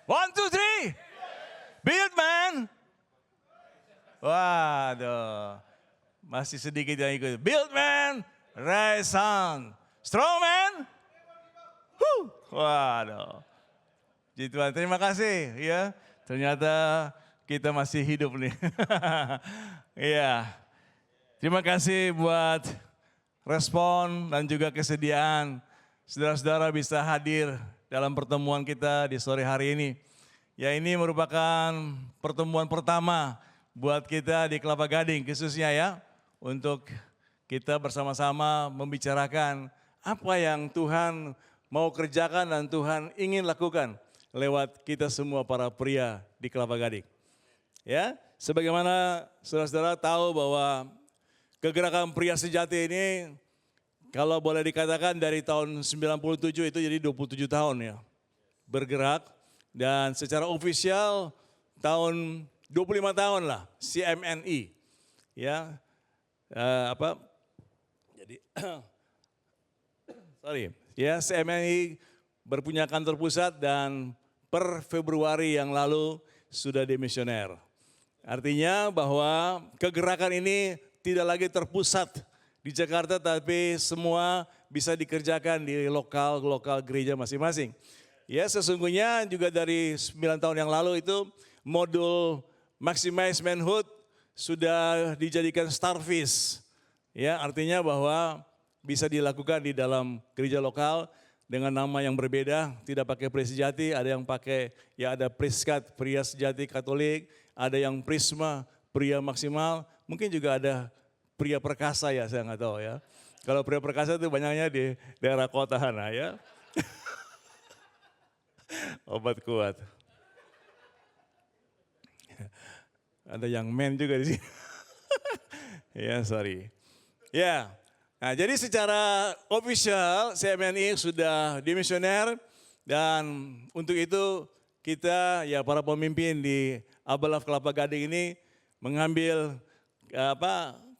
One, two, three. Build, man. Waduh. Masih sedikit yang ikut. Build, man. Rise on. Strong, man. Waduh. Jadi Tuhan, terima kasih ya. Ternyata kita masih hidup nih. Iya. Terima kasih buat respon dan juga kesediaan saudara-saudara bisa hadir dalam pertemuan kita di sore hari ini. Ya, ini merupakan pertemuan pertama buat kita di Kelapa Gading khususnya ya. Untuk kita bersama-sama membicarakan apa yang Tuhan mau kerjakan dan Tuhan ingin lakukan lewat kita semua para pria di Kelapa Gading. Ya, sebagaimana saudara-saudara tahu bahwa kegerakan pria sejati ini kalau boleh dikatakan dari tahun 97 itu jadi 27 tahun ya bergerak, dan secara ofisial tahun 25 tahun lah CMNI ya jadi CMNI berpunya kantor pusat dan per Februari yang lalu sudah dimisioner. Artinya bahwa kegerakan ini tidak lagi terpusat di Jakarta, tapi semua bisa dikerjakan di lokal gereja masing-masing. Ya, sesungguhnya juga dari 9 tahun yang lalu itu modul Maximize Manhood sudah dijadikan Starfish. Ya, artinya bahwa bisa dilakukan di dalam gereja lokal dengan nama yang berbeda, tidak pakai pria sejati, ada yang pakai ya ada Priskat, pria sejati Katolik, ada yang Prisma, pria maksimal, mungkin juga ada pria perkasa ya, saya nggak tahu ya. Kalau pria perkasa itu banyaknya di daerah kota Hana ya. Obat kuat. Ada yang men juga di sini. Ya, sorry. Ya, nah jadi secara official CMNI sudah dimisioner, dan untuk itu kita ya para pemimpin di Abalaf Kelapa Gading ini mengambil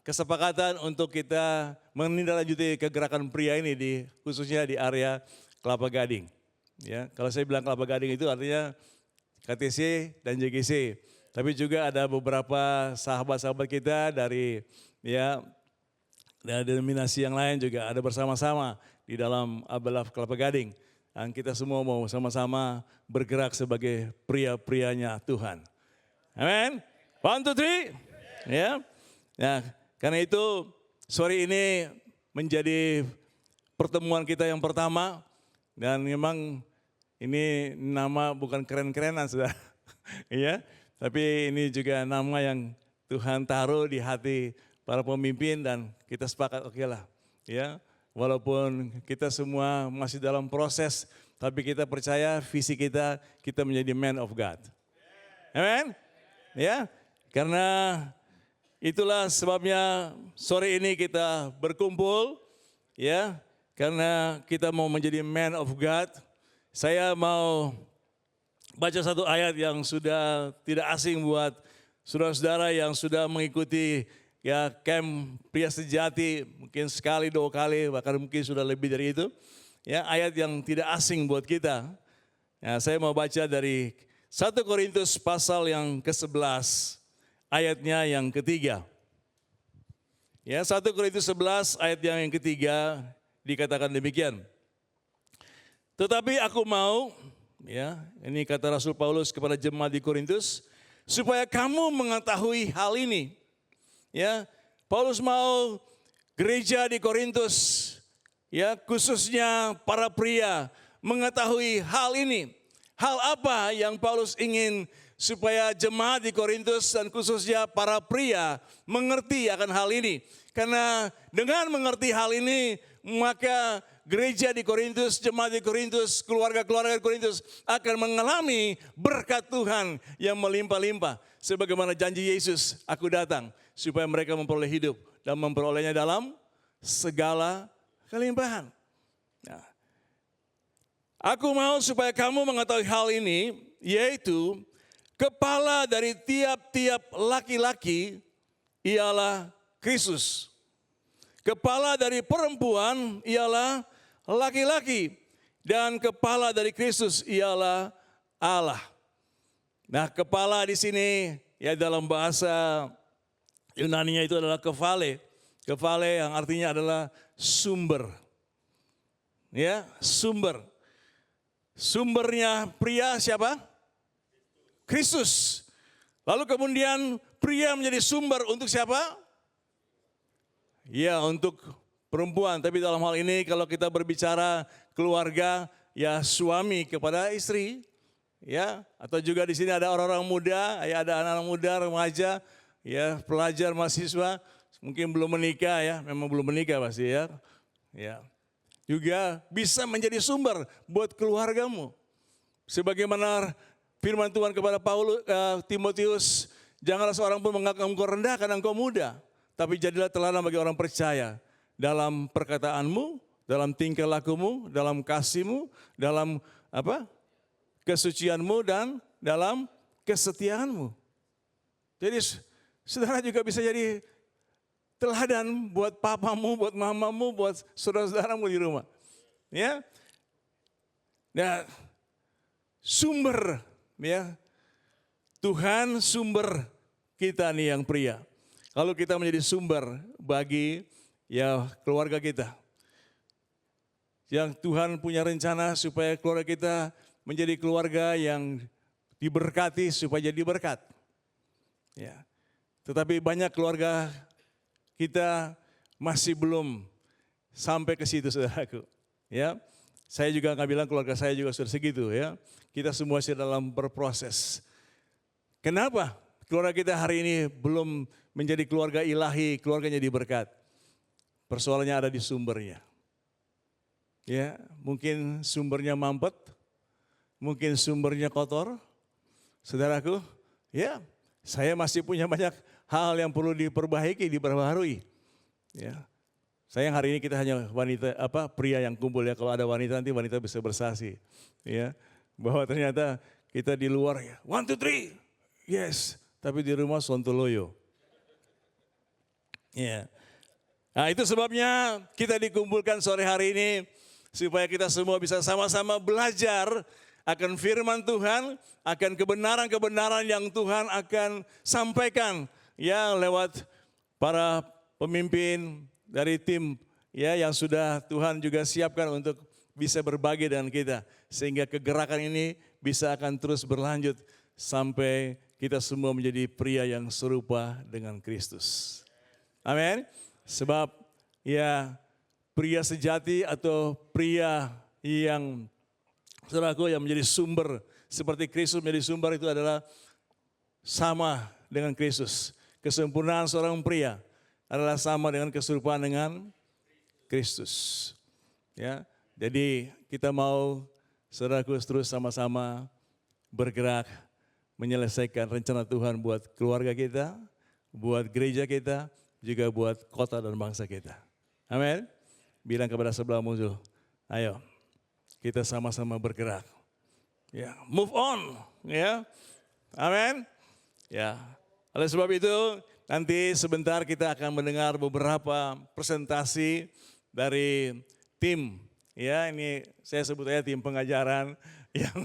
kesepakatan untuk kita menindaklanjuti kegerakan pria ini khususnya di area Kelapa Gading. Ya, kalau saya bilang Kelapa Gading itu artinya KTC dan JGC. Tapi juga ada beberapa sahabat-sahabat kita dari denominasi yang lain juga ada bersama-sama di dalam Abalaf Kelapa Gading. Dan kita semua mau sama-sama bergerak sebagai pria-prianya Tuhan. Amin. 1, 2, 3. Ya. Nah, karena itu sore ini menjadi pertemuan kita yang pertama, dan memang ini nama bukan keren-kerenan saudara. Iya, tapi ini juga nama yang Tuhan taruh di hati para pemimpin, dan kita sepakat oke lah. Ya, walaupun kita semua masih dalam proses, tapi kita percaya visi kita menjadi man of God. Amen. Ya, karena itulah sebabnya sore ini kita berkumpul ya, karena kita mau menjadi man of God. Saya mau baca satu ayat yang sudah tidak asing buat saudara-saudara yang sudah mengikuti ya camp pria sejati mungkin sekali, 2 kali, bahkan mungkin sudah lebih dari itu. Ya, ayat yang tidak asing buat kita. Ya, saya mau baca dari 1 Korintus pasal yang ke-11 ayatnya yang ketiga. Ya, 1 Korintus 11 ayat yang ketiga dikatakan demikian. Tetapi aku mau, ya, ini kata Rasul Paulus kepada jemaat di Korintus, supaya kamu mengetahui hal ini. Ya, Paulus mau gereja di Korintus, ya, khususnya para pria mengetahui hal ini. Hal apa yang Paulus ingin supaya jemaat di Korintus dan khususnya para pria mengerti akan hal ini. Karena dengan mengerti hal ini, maka gereja di Korintus, jemaat di Korintus, keluarga-keluarga di Korintus akan mengalami berkat Tuhan yang melimpah-limpah. Sebagaimana janji Yesus, aku datang supaya mereka memperoleh hidup dan memperolehnya dalam segala kelimpahan. Nah, aku mau supaya kamu mengetahui hal ini, yaitu kepala dari tiap-tiap laki-laki ialah Kristus. Kepala dari perempuan ialah laki-laki, dan kepala dari Kristus ialah Allah. Nah, kepala di sini ya dalam bahasa Yunani-nya itu adalah kephale. Kephale yang artinya adalah sumber. Ya, sumber. Sumbernya pria siapa? Kristus. Lalu kemudian pria menjadi sumber untuk siapa? Ya, untuk perempuan. Tapi dalam hal ini kalau kita berbicara keluarga, ya suami kepada istri. Ya, atau juga di sini ada orang-orang muda, ya ada anak-anak muda, remaja, ya pelajar, mahasiswa, mungkin belum menikah ya, memang belum menikah pasti ya. Ya, juga bisa menjadi sumber buat keluargamu. Sebagaimana firman Tuhan kepada Timotius, janganlah seorang pun menganggap engkau rendah karena engkau muda, tapi jadilah teladan bagi orang percaya dalam perkataanmu, dalam tingkah lakumu, dalam kasihmu, dalam kesucianmu dan dalam kesetiaanmu. Jadi saudara juga bisa jadi teladan buat papamu, buat mamamu, buat saudara-saudaramu di rumah. Ya. Nah, sumber ya. Tuhan sumber kita nih yang pria. Kalau kita menjadi sumber bagi ya keluarga kita. Yang Tuhan punya rencana supaya keluarga kita menjadi keluarga yang diberkati supaya jadi berkat. Ya. Tetapi banyak keluarga kita masih belum sampai ke situ, saudaraku. Ya, saya juga nggak bilang keluarga saya juga sudah segitu ya. Kita semua masih dalam berproses. Kenapa keluarga kita hari ini belum menjadi keluarga ilahi, keluarganya diberkat? Persoalannya ada di sumbernya. Ya, mungkin sumbernya mampet, mungkin sumbernya kotor. Saudaraku, ya, saya masih punya banyak hal yang perlu diperbaiki, diperbaharui. Ya. Sayang hari ini kita hanya pria yang kumpul ya. Kalau ada wanita nanti wanita bisa bersaksi. Ya, bahwa ternyata kita di luar ya, 1, 2, 3, yes. Tapi di rumah sontoloyo. Ya. Nah itu sebabnya kita dikumpulkan sore hari ini supaya kita semua bisa sama-sama belajar akan firman Tuhan, akan kebenaran-kebenaran yang Tuhan akan sampaikan ya lewat para pemimpin dari tim ya yang sudah Tuhan juga siapkan untuk bisa berbagi dengan kita sehingga kegerakan ini bisa akan terus berlanjut sampai kita semua menjadi pria yang serupa dengan Kristus. Amin. Sebab ya pria sejati atau pria yang saudaraku yang menjadi sumber seperti Kristus menjadi sumber itu adalah sama dengan Kristus. Kesempurnaan seorang pria adalah sama dengan keserupaan dengan Kristus. Ya, jadi kita mau saudaraku terus sama-sama bergerak menyelesaikan rencana Tuhan buat keluarga kita, buat gereja kita, juga buat kota dan bangsa kita. Amin. Bilang kepada sebelah musuh, ayo kita sama-sama bergerak. Ya, move on, ya. Amin. Ya. Oleh sebab itu, nanti sebentar kita akan mendengar beberapa presentasi dari tim. Ya, ini saya sebut aja tim pengajaran yang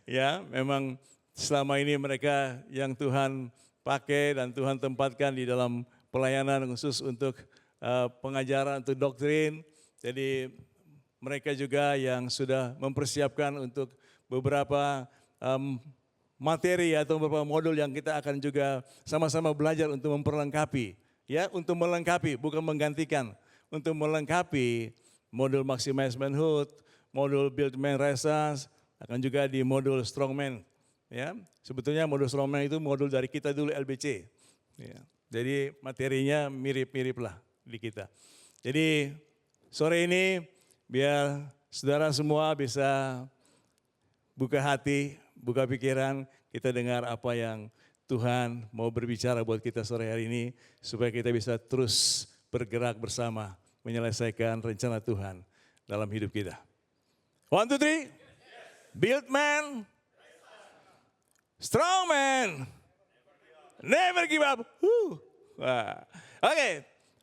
ya, memang selama ini mereka yang Tuhan pakai dan Tuhan tempatkan di dalam pelayanan khusus untuk pengajaran, untuk doktrin. Jadi mereka juga yang sudah mempersiapkan untuk beberapa materi atau beberapa modul yang kita akan juga sama-sama belajar untuk memperlengkapi. Ya, untuk melengkapi, bukan menggantikan. Untuk melengkapi modul Maximize Manhood, modul Build Man Renaissance, akan juga di modul Strongman. Ya, sebetulnya modul Strongman itu modul dari kita dulu LBC. Ya, jadi materinya mirip-mirip lah di kita. Jadi sore ini biar saudara semua bisa buka hati, buka pikiran, kita dengar apa yang Tuhan mau berbicara buat kita sore hari ini, supaya kita bisa terus bergerak bersama, menyelesaikan rencana Tuhan dalam hidup kita. 1, 2, 3, build man, strong man, never give up. Oke,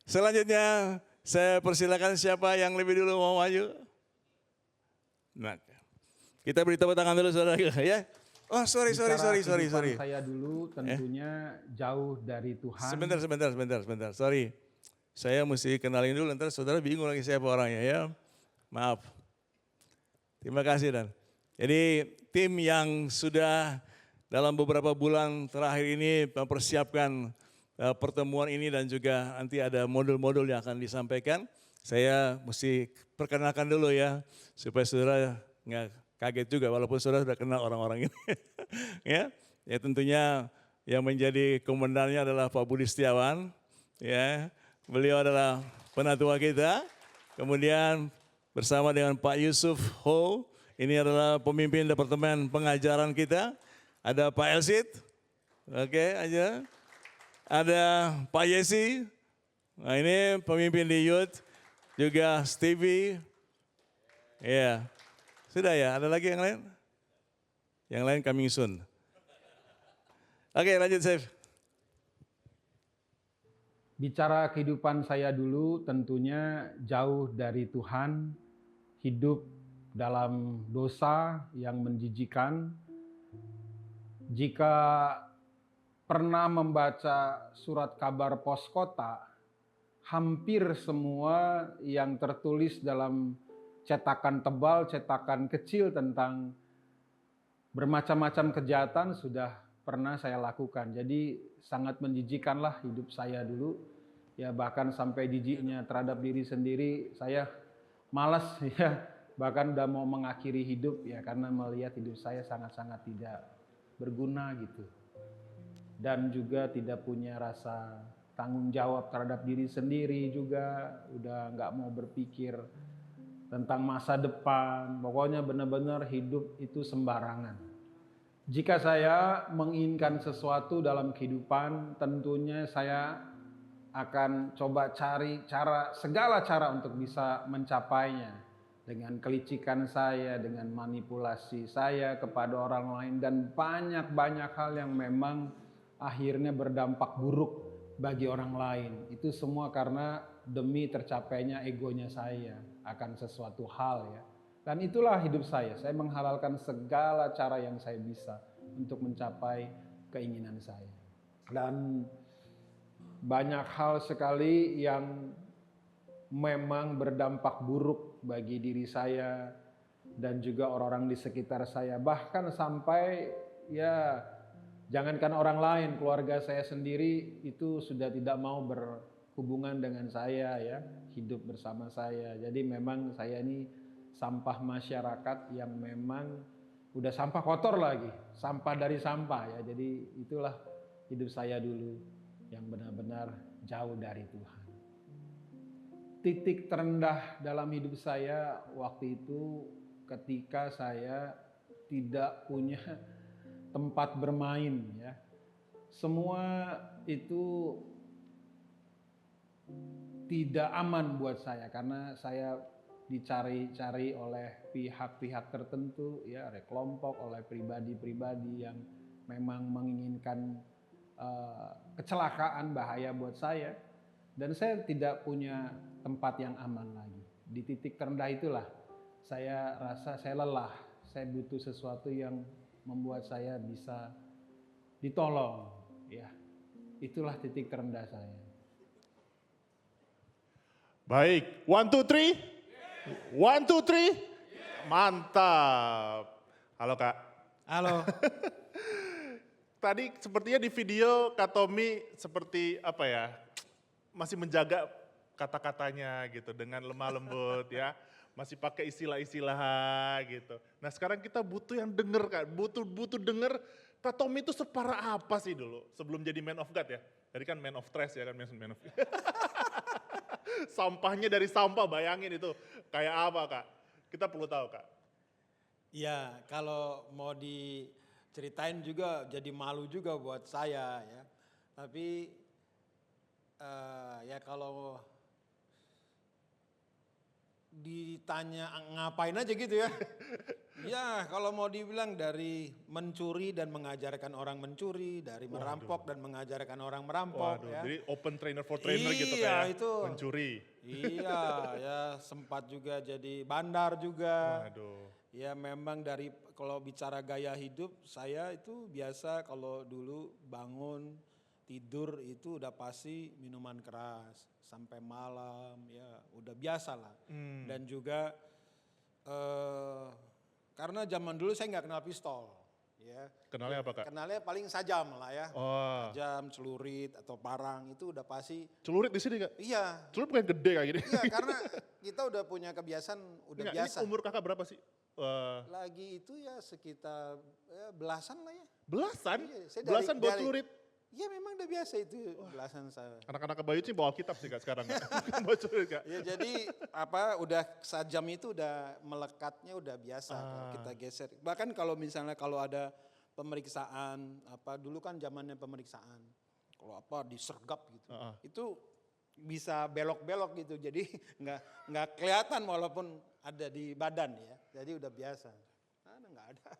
selanjutnya saya persilakan siapa yang lebih dulu mau maju. Nah, kita beri tepuk tangan dulu saudara ya. Oh sorry. Kehidupan saya dulu tentunya jauh dari Tuhan. Sebentar. Sorry. Saya mesti kenalin dulu, ntar saudara bingung lagi siapa orangnya ya. Maaf. Terima kasih Dan. Jadi tim yang sudah dalam beberapa bulan terakhir ini mempersiapkan pertemuan ini dan juga nanti ada modul-modul yang akan disampaikan. Saya mesti perkenalkan dulu ya, supaya saudara nggak kaget juga walaupun saudara sudah kenal orang-orang ini. ya tentunya yang menjadi komandannya adalah Pak Budi Setiawan. Ya, beliau adalah penatua kita. Kemudian bersama dengan Pak Yusuf Ho, ini adalah pemimpin departemen pengajaran kita. Ada Pak Elsit, oke aja. Ada Pak Yesi, nah ini pemimpin di youth. Juga Stevie, ya sudah ya. Ada lagi yang lain? Yang lain coming soon. Oke, lanjut Chef. Bicara kehidupan saya dulu tentunya jauh dari Tuhan, hidup dalam dosa yang menjijikan. Jika pernah membaca surat kabar pos kota, hampir semua yang tertulis dalam cetakan tebal, cetakan kecil tentang bermacam-macam kejahatan sudah pernah saya lakukan. Jadi sangat menjijikanlah hidup saya dulu. Ya bahkan sampai jijiknya terhadap diri sendiri, saya malas ya, bahkan udah mau mengakhiri hidup ya karena melihat hidup saya sangat-sangat tidak berguna gitu. Dan juga tidak punya rasa tanggung jawab terhadap diri sendiri juga, udah nggak mau berpikir tentang masa depan, pokoknya benar-benar hidup itu sembarangan. Jika saya menginginkan sesuatu dalam kehidupan, tentunya saya akan coba cari segala cara untuk bisa mencapainya. Dengan kelicikan saya, dengan manipulasi saya kepada orang lain, dan banyak hal yang memang akhirnya berdampak buruk bagi orang lain. Itu semua karena demi tercapainya egonya saya akan sesuatu hal ya. Dan itulah hidup saya menghalalkan segala cara yang saya bisa untuk mencapai keinginan saya. Dan banyak hal sekali yang memang berdampak buruk bagi diri saya dan juga orang-orang di sekitar saya. Bahkan sampai ya jangankan orang lain, keluarga saya sendiri itu sudah tidak mau berhubungan dengan saya ya, hidup bersama saya. Jadi memang saya ini sampah masyarakat yang memang udah sampah kotor lagi, sampah dari sampah ya. Jadi itulah hidup saya dulu yang benar-benar jauh dari Tuhan. Titik terendah dalam hidup saya waktu itu ketika saya tidak punya tempat bermain ya. Semua itu tidak aman buat saya karena saya dicari-cari oleh pihak-pihak tertentu ya, oleh kelompok, oleh pribadi-pribadi yang memang menginginkan kecelakaan, bahaya buat saya, dan saya tidak punya tempat yang aman lagi. Di titik terendah itulah saya rasa saya lelah, saya butuh sesuatu yang membuat saya bisa ditolong ya. Itulah titik terendah saya. Baik, 1, 2, 3. 1, 2, 3. Mantap. Halo Kak. Halo. Tadi sepertinya di video Kak Tommy seperti apa ya, masih menjaga kata-katanya gitu dengan lemah lembut ya. Masih pakai istilah-istilah gitu. Nah sekarang kita butuh yang denger Kak, butuh denger Kak Tommy itu separah apa sih dulu sebelum jadi man of God ya. Tadi kan man of trash ya kan, man of sampahnya dari sampah, bayangin itu kayak apa Kak? Kita perlu tahu Kak. Ya kalau mau diceritain juga jadi malu juga buat saya ya. Tapi ya kalau ditanya ngapain aja gitu ya. Ya kalau mau dibilang dari mencuri dan mengajarkan orang mencuri, dari merampok dan mengajarkan orang merampok. Waduh, ya. jadi open trainer for trainer gitu Iya, kayak itu. mencuri. Iya ya sempat juga jadi bandar juga. Waduh. Ya memang dari kalau bicara gaya hidup saya itu biasa kalau dulu bangun tidur itu udah pasti minuman keras sampai malam ya udah biasa lah. Dan juga karena zaman dulu saya nggak kenal pistol ya. Kenalnya apa Kak? Kenalnya paling sajam lah ya. Oh, Sajam, celurit atau parang itu udah pasti. celurit di sini Kak? Iya. Celurit bukan gede kayak gini. Iya karena kita udah punya kebiasaan udah Enggak, biasa. ini umur Kakak berapa sih? Lagi itu ya sekitar belasan lah ya. Belasan? Iya, saya Belasan buat celurit? Iya memang udah biasa itu belasan saya. Anak-anak kebayu sih bawa Alkitab sih Kak sekarang Kak. Bukan bawa celurit Kak. Ya jadi udah sajam itu udah melekatnya udah biasa kalau kita geser. Bahkan kalau misalnya kalau ada pemeriksaan dulu kan zamannya pemeriksaan. Kalau disergap gitu. Itu bisa belok-belok gitu. Jadi nggak kelihatan walaupun ada di badan ya. Jadi udah biasa. Nggak ada.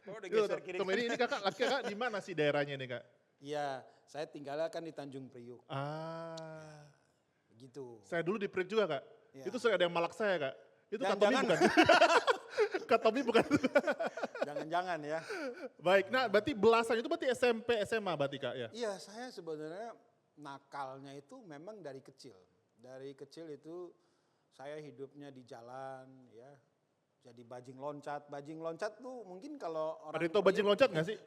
Kalau udah geser kiri. Ini kakak di mana sih daerahnya nih Kak? Iya, saya tinggalnya kan di Tanjung Priuk. Gitu. Saya dulu di Priuk juga Kak. Ya. Itu sering ada yang malak saya Kak. Itu Kak Tommy Jangan-jangan. bukan? Kak Tommy bukan? Jangan-jangan ya. Baik, nah berarti belasan itu berarti SMP, SMA berarti Kak ya? Iya, saya sebenarnya nakalnya itu memang dari kecil. Dari kecil itu saya hidupnya di jalan ya. Jadi bajing loncat. Bajing loncat tuh mungkin kalau orang... Ada itu bajing loncat gak sih?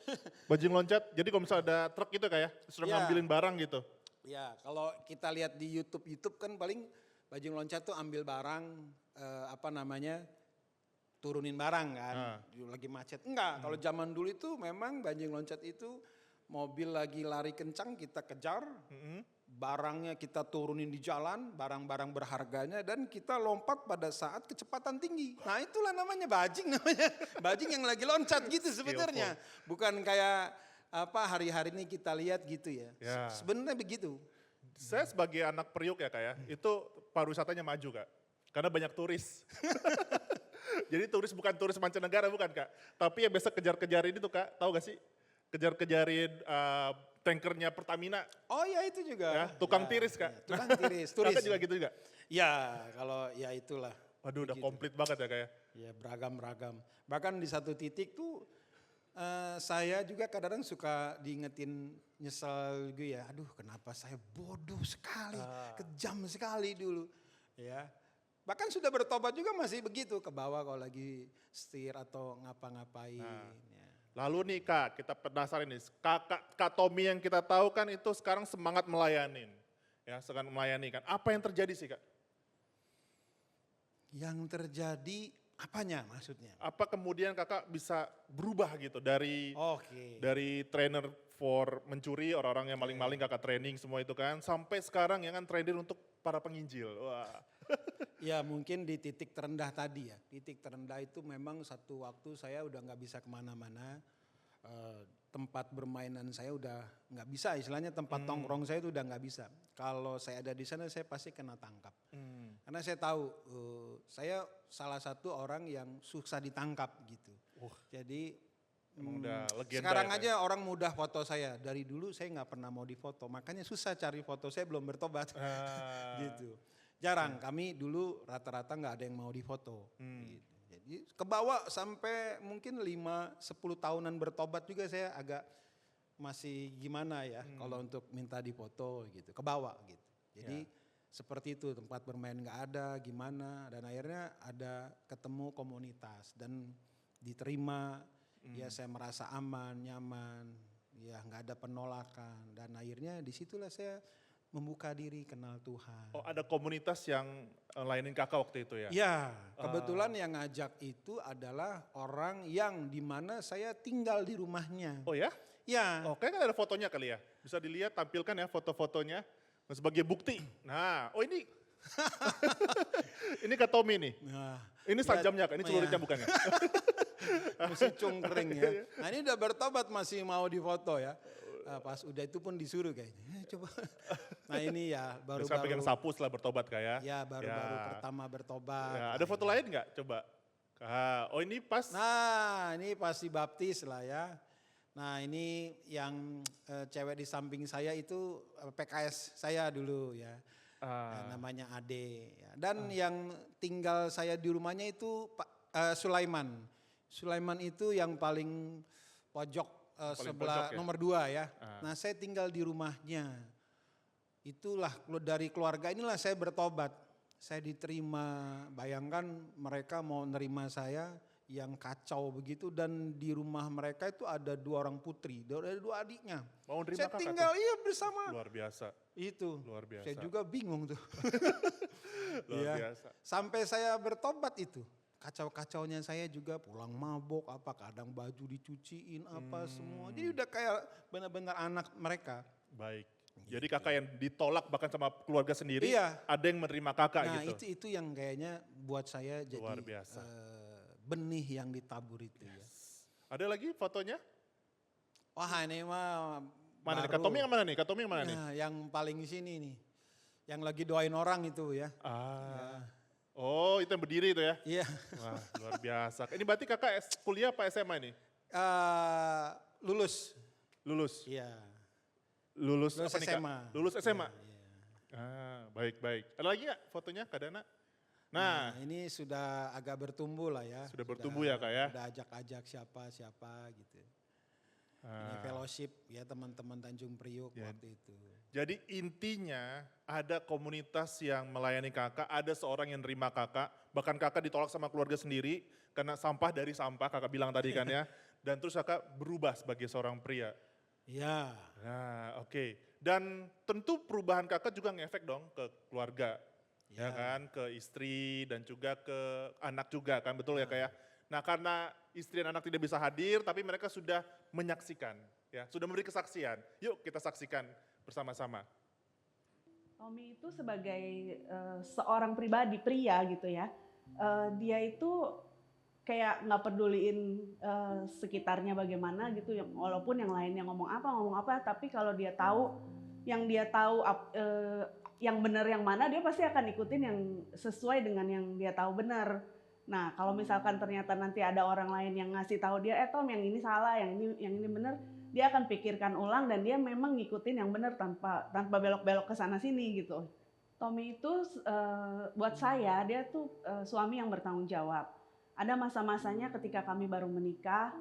Bajing loncat, jadi kalau misalnya ada truk gitu Kak ya, sudah Iya. ngambilin barang gitu. Ya, kalau kita lihat di YouTube kan paling bajing loncat tuh ambil barang turunin barang kan, lagi macet. Enggak, kalau zaman dulu itu memang bajing loncat itu mobil lagi lari kencang kita kejar, barangnya kita turunin di jalan, barang-barang berharganya dan kita lompat pada saat kecepatan tinggi. Nah itulah namanya bajing yang lagi loncat gitu sebenarnya. Bukan kayak hari-hari ini kita lihat gitu ya. Sebenarnya begitu. Saya sebagai anak Priuk ya Kak ya, itu pariwisatanya maju Kak. Karena banyak turis. Jadi turis bukan turis mancanegara bukan Kak. Tapi yang biasa kejar-kejarin itu Kak, tahu gak sih? Kejar-kejarin tankernya Pertamina. Oh ya itu juga. Ya, tukang tiris Kak. Ya, tukang tiris, turis. Kakak juga gitu juga? Ya kalau ya itulah. Waduh udah Begitu. komplit banget ya Kak ya. Ya beragam-ragam. Bahkan di satu titik tuh saya juga kadang-kadang suka diingetin nyesel gitu ya. Aduh kenapa saya bodoh sekali, kejam sekali dulu. Ya. Bahkan sudah bertobat juga masih begitu ke bawah kalau lagi setir atau ngapa-ngapain. Ya. Lalu nih Kak, kita penasaran nih, Kak Tommy yang kita tahu kan itu sekarang semangat melayanin. Ya, sekarang melayani kan. Apa yang terjadi sih Kak? Yang terjadi apanya maksudnya? Apa kemudian Kakak bisa berubah gitu dari trainer for mencuri, orang-orang yang maling-maling Kakak training semua itu kan, sampai sekarang yang kan trainer untuk para penginjil. Wah. Ya mungkin di titik terendah tadi ya. Titik terendah itu memang satu waktu saya udah nggak bisa kemana-mana. Tempat bermainan saya udah nggak bisa, istilahnya tempat tongkrong saya itu udah nggak bisa. Kalau saya ada di sana saya pasti kena tangkap. Karena saya tahu saya salah satu orang yang susah ditangkap gitu. Jadi udah legenda sekarang ya, aja orang mudah foto saya. Dari dulu saya nggak pernah mau difoto, makanya susah cari foto saya belum bertobat. Gitu. Jarang, kami dulu rata-rata nggak ada yang mau difoto. Gitu. Jadi kebawa sampai mungkin 5-10 tahunan bertobat juga saya agak masih gimana ya kalau untuk minta difoto gitu, kebawa gitu. Jadi seperti itu, tempat bermain nggak ada gimana, dan akhirnya ada ketemu komunitas dan diterima, ya saya merasa aman, nyaman, ya nggak ada penolakan, dan akhirnya disitulah saya membuka diri kenal Tuhan. Oh ada komunitas yang layanin Kakak waktu itu ya? Ya, kebetulan yang ngajak itu adalah orang yang dimana saya tinggal di rumahnya. Oh ya? Ya. Oh kayaknya ada fotonya kali ya? Bisa dilihat, tampilkan ya foto-fotonya sebagai bukti. Nah, oh ini, ini Kak Tommy nih. Nah, Ini sajamnya Kak, ini celuritnya bukan ya? masih cungkring ya. Nah ini udah bertobat masih mau difoto ya. Pas udah itu pun disuruh kayaknya, coba. Nah ini ya baru-baru. Sekarang pegang sapu setelah bertobat Kak ya? Ya baru-baru pertama bertobat. Ya, ada foto lain nggak? Coba. Oh ini pas. Nah ini pasti baptis lah ya. Nah ini yang cewek di samping saya itu PKS saya dulu ya. Ya, namanya Ade. Ya. Dan yang tinggal saya di rumahnya itu Sulaiman. Sulaiman itu yang paling pojok Paling sebelah pojok ya? nomor 2 ya. Ah. Nah saya tinggal di rumahnya. Itulah dari keluarga inilah saya bertobat. Saya diterima, bayangkan mereka mau nerima saya yang kacau begitu dan di rumah mereka itu ada 2 orang putri, ada 2 adiknya. Mau nerima Saya kakak tinggal tuh? iya bersama. Luar biasa, Itu. luar biasa. Saya juga bingung tuh. Luar Iya. biasa. Sampai saya bertobat itu. Kacau-kacaunya saya juga pulang mabok apa kadang baju dicuciin apa semua. Jadi udah kayak benar-benar anak mereka. Baik. Jadi kakak yang ditolak bahkan sama keluarga sendiri, Iya. ada yang menerima kakak Nah gitu. itu yang kayaknya buat saya jadi Luar biasa. benih yang ditabur itu ya. Ada lagi fotonya? Wah ini mah Mana nih? baru. Kak Tommy yang mana nih? Kak Tommy yang mana nih? Nah, yang paling di sini nih. Yang lagi doain orang itu ya. Ah. Oh itu yang berdiri itu ya? Iya. Wah luar biasa. Ini berarti kakak kuliah apa SMA ini? Lulus. Lulus? Iya. Lulus Lulus apa nih kak? SMA. Lulus SMA? Iya, iya. Ah, baik. Ada lagi nggak fotonya Kak Dana? Nah, Nah, ini sudah agak bertumbuh lah ya. Sudah bertumbuh ya, Kak, ya? Sudah ajak-ajak siapa gitu. Ini ah, fellowship ya teman-teman Tanjung Priuk Ya. waktu itu. jadi intinya ada komunitas yang melayani kakak, ada seorang yang nerima kakak, bahkan kakak ditolak sama keluarga sendiri karena sampah dari sampah, kakak bilang tadi kan ya. Dan terus kakak berubah sebagai seorang pria. Iya. Nah oke, dan tentu perubahan kakak juga ngefek dong ke keluarga. Ya Ya. kan, ke istri dan juga ke anak juga kan, betul ya kak ya? Nah karena istri dan anak tidak bisa hadir, tapi mereka sudah menyaksikan, ya sudah memberi kesaksian. Yuk kita saksikan bersama-sama. Tommy itu sebagai seorang pribadi pria gitu ya, dia itu kayak nggak peduliin sekitarnya bagaimana gitu, walaupun yang lainnya ngomong apa, tapi kalau dia tahu yang yang benar yang mana dia pasti akan ikutin yang sesuai dengan yang dia tahu benar. Nah kalau misalkan ternyata nanti ada orang lain yang ngasih tahu dia, Tom yang ini salah, yang ini benar, dia akan pikirkan ulang dan dia memang ngikutin yang benar tanpa belok-belok ke sana sini gitu. Tommy itu buat saya dia tuh suami yang bertanggung jawab. Ada masa-masanya ketika kami baru menikah,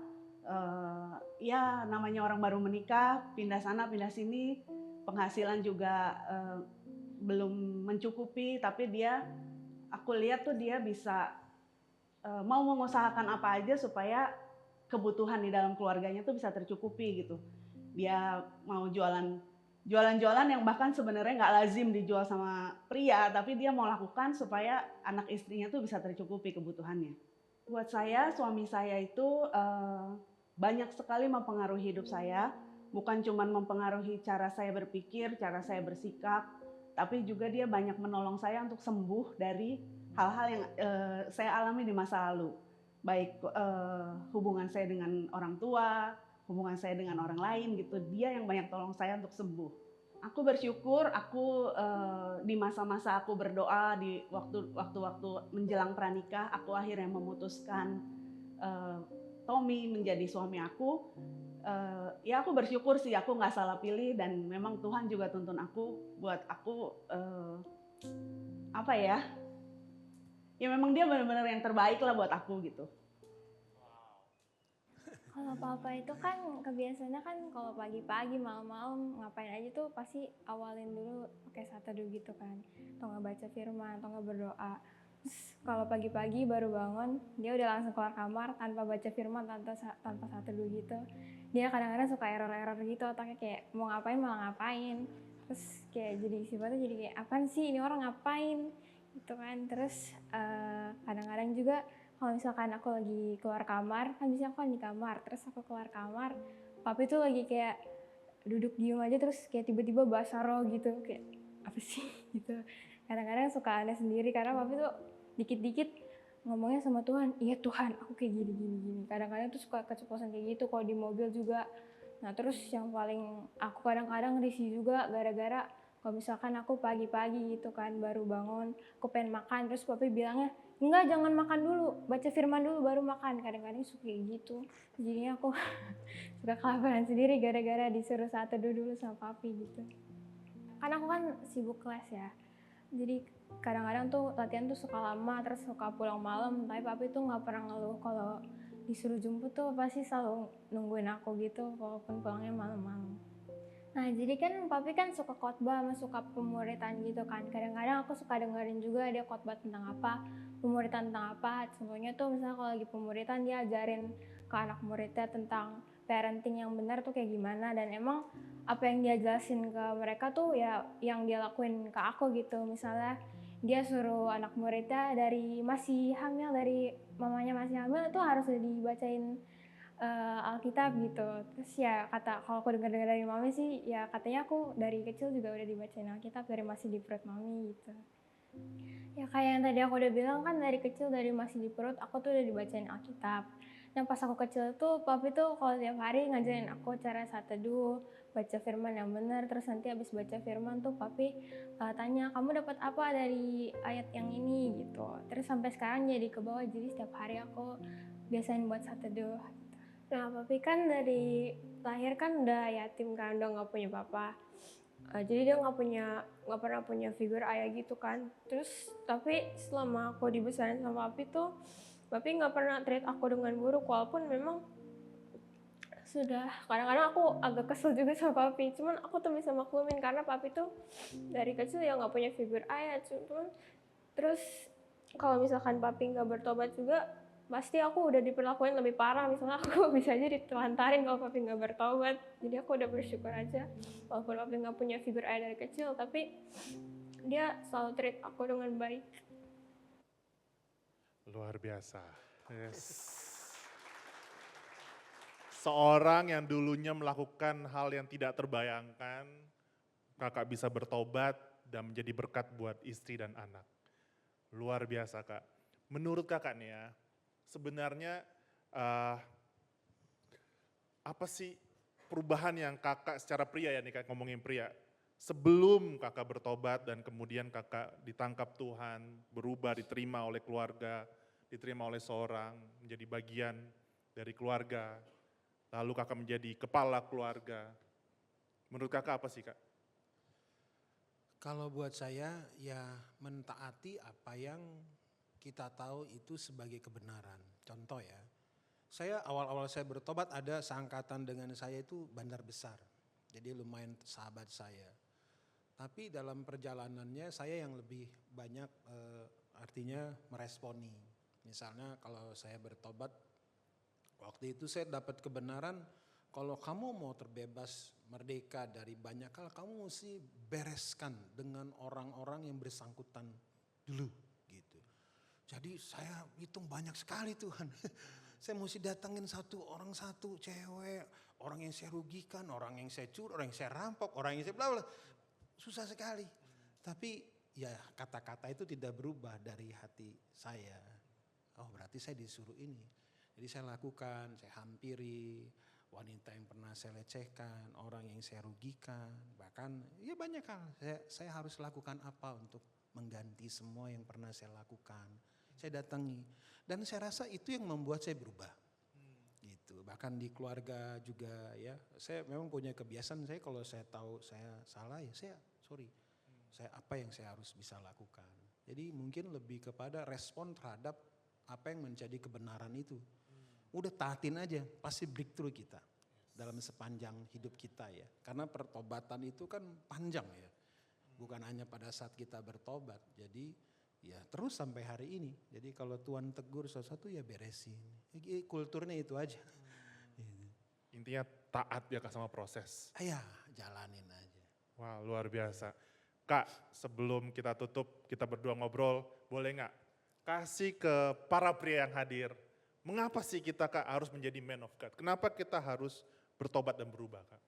ya namanya orang baru menikah, pindah sana pindah sini, penghasilan juga belum mencukupi, tapi aku lihat tuh dia bisa mau mengusahakan apa aja supaya kebutuhan di dalam keluarganya tuh bisa tercukupi gitu. Dia mau jualan yang bahkan sebenarnya nggak lazim dijual sama pria, tapi dia mau lakukan supaya anak istrinya tuh bisa tercukupi kebutuhannya. Buat saya, suami saya itu banyak sekali mempengaruhi hidup saya, bukan cuma mempengaruhi cara saya berpikir, cara saya bersikap, tapi juga dia banyak menolong saya untuk sembuh dari hal-hal yang saya alami di masa lalu. Baik hubungan saya dengan orang tua, hubungan saya dengan orang lain gitu. Dia yang banyak tolong saya untuk sembuh. Aku bersyukur di masa-masa aku berdoa, di waktu-waktu menjelang pranikah, aku akhirnya memutuskan Tommy menjadi suami aku. Ya aku bersyukur sih, aku nggak salah pilih dan memang Tuhan juga tuntun aku buat aku ya memang dia benar-benar yang terbaik lah buat aku gitu. Kalau papa itu kan kebiasaannya kan kalau pagi-pagi malam-malam ngapain aja tuh pasti awalin dulu pakai satedu gitu kan, atau nggak baca firman, atau nggak berdoa. Terus kalau pagi-pagi baru bangun dia udah langsung keluar kamar tanpa baca firman, tanpa satedu gitu. Dia kadang-kadang suka error gitu, otaknya kayak mau ngapain malah ngapain. Terus kayak jadi sifatnya jadi kayak apaan sih ini orang ngapain gitu kan. Terus kadang-kadang juga kalau misalkan aku lagi keluar kamar, kan biasanya aku kan di kamar, terus aku keluar kamar, papi tuh lagi kayak duduk diem aja terus kayak tiba-tiba bahasa roh gitu, kayak apa sih gitu. Kadang-kadang suka aneh sendiri karena papi tuh dikit-dikit ngomongnya sama Tuhan, iya Tuhan aku kayak gini. Kadang-kadang tuh suka keceplosan kayak gitu kalau di mobil juga. Nah terus yang paling aku kadang-kadang risih juga gara-gara kalau misalkan aku pagi-pagi gitu kan baru bangun, aku pengen makan, terus papi bilangnya, enggak jangan makan dulu, baca firman dulu baru makan. Kadang-kadang suka kayak gitu. Jadinya aku suka kelaparan sendiri gara-gara disuruh saat teduh dulu sama papi gitu. Kan aku kan sibuk kelas ya. Jadi kadang-kadang tuh latihan tuh suka lama, terus suka pulang malam, tapi papi tuh nggak pernah ngeluh kalau disuruh jemput tuh pasti selalu nungguin aku gitu, walaupun pulangnya malam-malam. Nah, jadi kan papi kan suka khotbah sama suka pemuritan gitu kan. Kadang-kadang aku suka dengerin juga dia khotbah tentang apa, pemuritan tentang apa. Contohnya tuh misalnya kalau lagi pemuritan dia ajarin ke anak muridnya tentang parenting yang benar tuh kayak gimana, dan emang apa yang dia jelasin ke mereka tuh ya yang dia lakuin ke aku gitu. Misalnya dia suruh anak muridnya dari masih hamil, dari mamanya masih hamil itu harus dibacain Alkitab gitu. Terus ya kalau aku dengar dari mami sih ya katanya aku dari kecil juga udah dibacain Alkitab dari masih di perut mami gitu. Ya kayak yang tadi aku udah bilang kan dari kecil dari masih di perut aku tuh udah dibacain Alkitab. Nah pas aku kecil tuh papi tuh kalau tiap hari ngajarin aku cara saat teduh, baca firman yang benar, terus nanti habis baca firman tuh papi tanya kamu dapat apa dari ayat yang ini gitu. Terus sampai sekarang jadi ke bawah, jadi setiap hari aku biasain buat saat teduh. Nah, papi kan dari lahir kan udah yatim kan, udah nggak punya papa. Jadi dia nggak pernah punya figur ayah gitu kan. Terus tapi selama aku dibesarin sama papi tuh, papi nggak pernah treat aku dengan buruk, walaupun memang sudah kadang-kadang aku agak kesel juga sama papi. Cuman aku tuh bisa maklumin karena papi tuh dari kecil ya nggak punya figur ayah. Cuman terus kalau misalkan papi nggak bertobat juga, pasti aku udah diperlakuin lebih parah. Misalnya aku bisa aja ditelantarin kalau papi nggak bertobat. Jadi aku udah bersyukur aja walaupun papi nggak punya figur ayah dari kecil, tapi dia selalu treat aku dengan baik. Luar biasa. Yes. Seorang yang dulunya melakukan hal yang tidak terbayangkan, kakak bisa bertobat dan menjadi berkat buat istri dan anak. Luar biasa kak. Menurut kakak nih ya, sebenarnya apa sih perubahan yang kakak secara pria ya nih kak, ngomongin pria. Sebelum kakak bertobat dan kemudian kakak ditangkap Tuhan, berubah, diterima oleh keluarga, diterima oleh seorang, menjadi bagian dari keluarga. Lalu kakak menjadi kepala keluarga. Menurut kakak apa sih kak? Kalau buat saya ya mentaati apa yang kita tahu itu sebagai kebenaran. Contoh ya, saya awal-awal saya bertobat ada seangkatan dengan saya itu bandar besar. Jadi lumayan sahabat saya. Tapi dalam perjalanannya saya yang lebih banyak artinya meresponi. Misalnya kalau saya bertobat, waktu itu saya dapat kebenaran kalau kamu mau terbebas merdeka dari banyak hal, kamu mesti bereskan dengan orang-orang yang bersangkutan dulu gitu. Jadi saya hitung banyak sekali Tuhan. Saya mesti datangin satu cewek, orang yang saya rugikan, orang yang saya curi, orang yang saya rampok, orang yang saya bla bla. Susah sekali. Tapi ya kata-kata itu tidak berubah dari hati saya. Oh berarti saya disuruh ini. Jadi saya lakukan, saya hampiri wanita yang pernah saya lecehkan, orang yang saya rugikan, bahkan ya banyak hal. Saya harus lakukan apa untuk mengganti semua yang pernah saya lakukan. Saya datangi dan saya rasa itu yang membuat saya berubah. Gitu. Bahkan di keluarga juga ya, saya memang punya kebiasaan, saya kalau saya tahu saya salah ya saya sorry. Saya apa yang saya harus bisa lakukan. Jadi mungkin lebih kepada respon terhadap apa yang menjadi kebenaran itu. Udah taatin aja, pasti breakthrough kita dalam sepanjang hidup kita ya. Karena pertobatan itu kan panjang ya. Bukan hanya pada saat kita bertobat. Jadi ya terus sampai hari ini. Jadi kalau Tuhan tegur sesuatu ya beresin. Kulturnya itu aja. Intinya taat ya kak sama proses. Ya jalanin aja. Wah luar biasa. Kak sebelum kita tutup, kita berdua ngobrol, boleh gak kasih ke para pria yang hadir. Mengapa sih kita kak harus menjadi man of God? Kenapa kita harus bertobat dan berubah kak?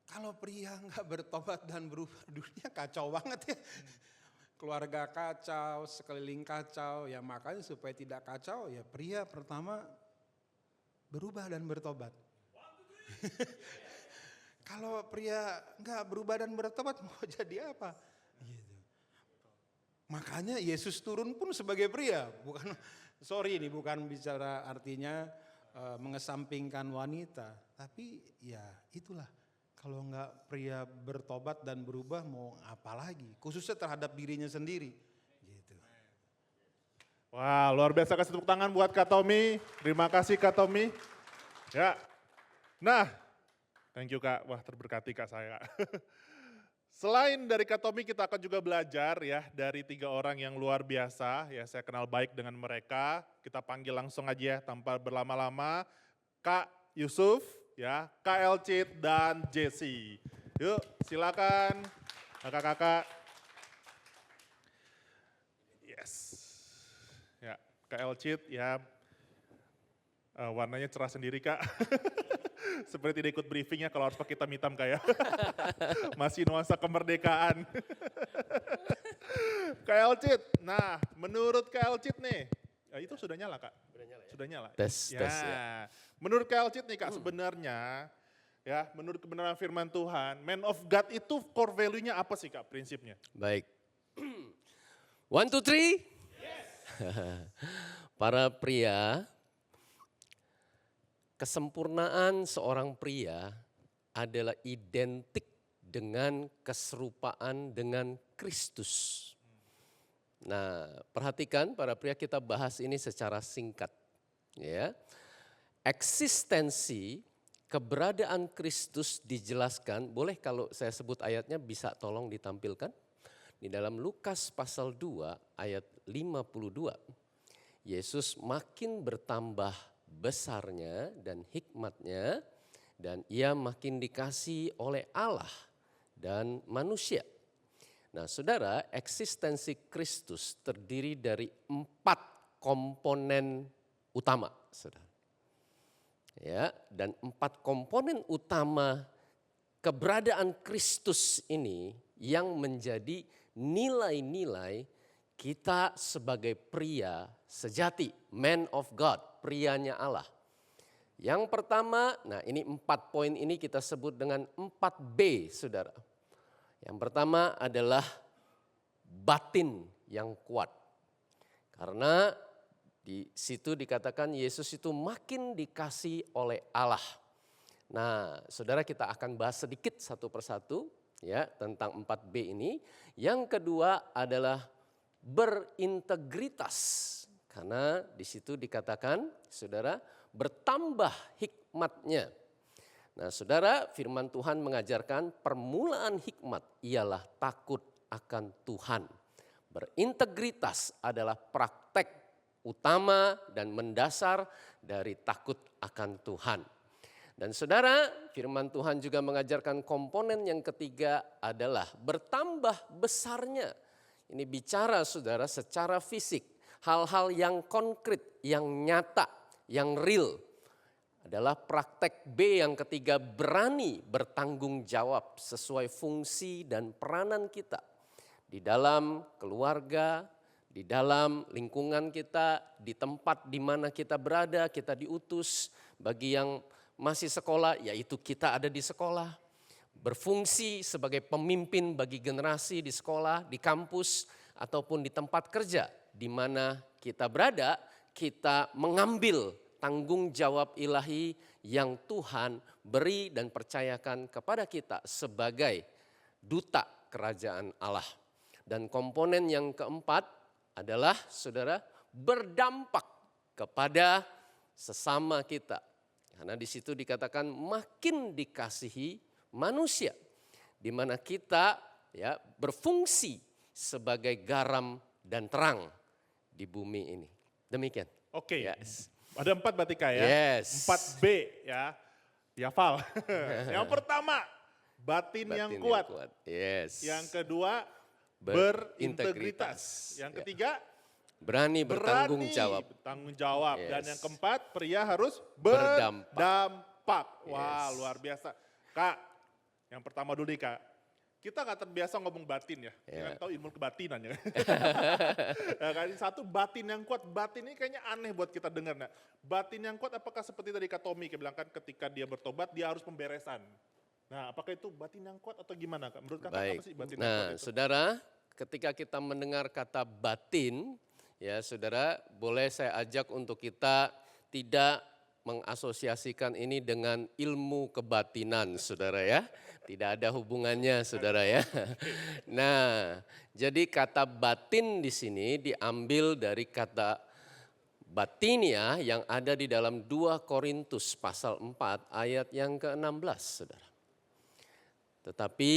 Kalau pria nggak bertobat dan berubah, dunia kacau banget ya. Keluarga kacau, sekeliling kacau, ya makanya supaya tidak kacau ya pria pertama berubah dan bertobat. Kalau pria nggak berubah dan bertobat mau jadi apa? Gitu. Makanya Yesus turun pun sebagai pria, bukan sorry ini bukan bicara artinya mengesampingkan wanita, tapi ya itulah Kalau nggak pria bertobat dan berubah mau apa lagi? Khususnya terhadap dirinya sendiri. Gitu. Wah, luar biasa, kasih tepuk tangan buat Kak Tommy. Terima kasih Kak Tommy. Ya. Nah, thank you Kak. Wah, terberkati Kak saya. Selain dari Kak Tommy, kita akan juga belajar ya dari 3 orang yang luar biasa. Ya, saya kenal baik dengan mereka. Kita panggil langsung aja ya, tanpa berlama-lama. Kak Yusuf, ya, Kak Elcit dan Jesse. Yuk, silakan kakak-kakak. Yes. Ya, Kak Elcit ya, warnanya cerah sendiri Kak. Seperti tidak ikut briefingnya kalau harus pakai hitam-hitam kayak. Masih nuansa kemerdekaan. Kak Elcit, nah menurut Kak Elcit nih, ya itu sudah nyala Kak? Sudah nyala. Tes, Ya. tes ya. Menurut Kak Elcit nih Kak, sebenarnya ya menurut kebenaran firman Tuhan, man of God itu core value-nya apa sih Kak prinsipnya? Baik. 1, 2, 3. Para pria, kesempurnaan seorang pria adalah identik dengan keserupaan dengan Kristus. Nah, perhatikan para pria, kita bahas ini secara singkat. Ya. Eksistensi keberadaan Kristus dijelaskan, boleh kalau saya sebut ayatnya bisa tolong ditampilkan. Di dalam Lukas pasal 2 ayat 52, Yesus makin bertambah besarnya dan hikmatnya, dan ia makin dikasihi oleh Allah dan manusia. Nah saudara, eksistensi Kristus terdiri dari 4 komponen utama, saudara. Ya, dan 4 komponen utama keberadaan Kristus ini yang menjadi nilai-nilai kita sebagai pria sejati, man of God, prianya Allah. Yang pertama, nah ini 4 poin ini kita sebut dengan 4B, saudara. Yang pertama adalah batin yang kuat. Karena di situ dikatakan Yesus itu makin dikasihi oleh Allah. Nah, saudara, kita akan bahas sedikit satu persatu ya tentang 4B ini. Yang kedua adalah berintegritas. Karena di situ dikatakan, saudara, bertambah hikmatnya. Nah, saudara, firman Tuhan mengajarkan permulaan hikmat ialah takut akan Tuhan. Berintegritas adalah praktek utama dan mendasar dari takut akan Tuhan. Dan saudara, firman Tuhan juga mengajarkan komponen yang ketiga adalah bertambah besarnya. Ini bicara saudara secara fisik, hal-hal yang konkret, yang nyata, yang real. Adalah praktek B yang ketiga, berani bertanggung jawab sesuai fungsi dan peranan kita. Di dalam keluarga, di dalam lingkungan kita, di tempat di mana kita berada, kita diutus. Bagi yang masih sekolah, yaitu kita ada di sekolah. Berfungsi sebagai pemimpin bagi generasi di sekolah, di kampus, ataupun di tempat kerja. Di mana kita berada, kita mengambil tanggung jawab ilahi yang Tuhan beri dan percayakan kepada kita sebagai duta kerajaan Allah. Dan komponen yang keempat adalah saudara berdampak kepada sesama kita. Karena di situ dikatakan makin dikasihi manusia, di mana kita ya berfungsi sebagai garam dan terang di bumi ini. Demikian. Oke. Yes. Ada 4 berarti Kak ya? Yes. 4B ya. Hafal. Yang pertama, batin yang kuat. Yes. Yang kedua, berintegritas. Yang ketiga, berani bertanggung jawab. Bertanggung jawab. Yes. Dan yang keempat, pria harus Berdampak. berdampak. Wah, Yes. luar biasa. Kak, yang pertama dulu nih Kak. Kita nggak terbiasa ngomong batin ya. Kita tahu ilmu kebatinan ya. Ya kan, satu batin yang kuat. Batin ini kayaknya aneh buat kita dengar. Nah, batin yang kuat apakah seperti tadi Kak Tommy bilang kan ketika dia bertobat dia harus pemberesan. Nah, apakah itu batin yang kuat atau gimana Kak? Menurut Kakak apa sih batin yang kuat Nah, itu? saudara, ketika kita mendengar kata batin, ya saudara, boleh saya ajak untuk kita tidak mengasosiasikan ini dengan ilmu kebatinan, saudara ya. Tidak ada hubungannya, saudara ya. Nah, jadi kata batin di sini diambil dari kata batinia yang ada di dalam 2 Korintus pasal 4 ayat yang ke-16, saudara. Tetapi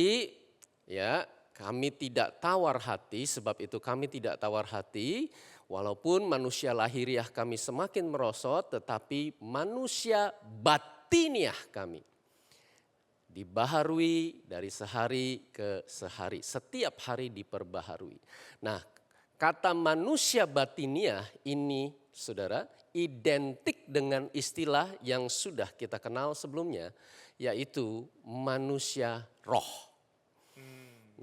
ya, kami tidak tawar hati, sebab itu kami tidak tawar hati, walaupun manusia lahiriah kami semakin merosot, tetapi manusia batiniah kami dibaharui dari sehari ke sehari, setiap hari diperbaharui. Nah, kata manusia batiniah ini, saudara, identik dengan istilah yang sudah kita kenal sebelumnya, yaitu manusia roh.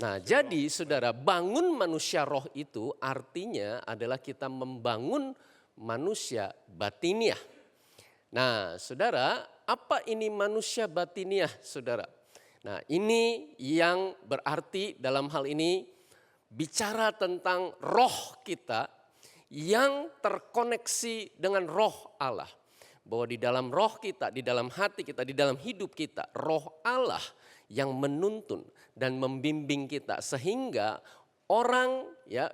Nah, jadi saudara, bangun manusia roh itu artinya adalah kita membangun manusia batiniah. Nah, saudara, apa ini manusia batiniah, saudara? Nah, ini yang berarti dalam hal ini bicara tentang roh kita yang terkoneksi dengan roh Allah. Bahwa di dalam roh kita, di dalam hati kita, di dalam hidup kita, roh Allah yang menuntun dan membimbing kita sehingga orang ya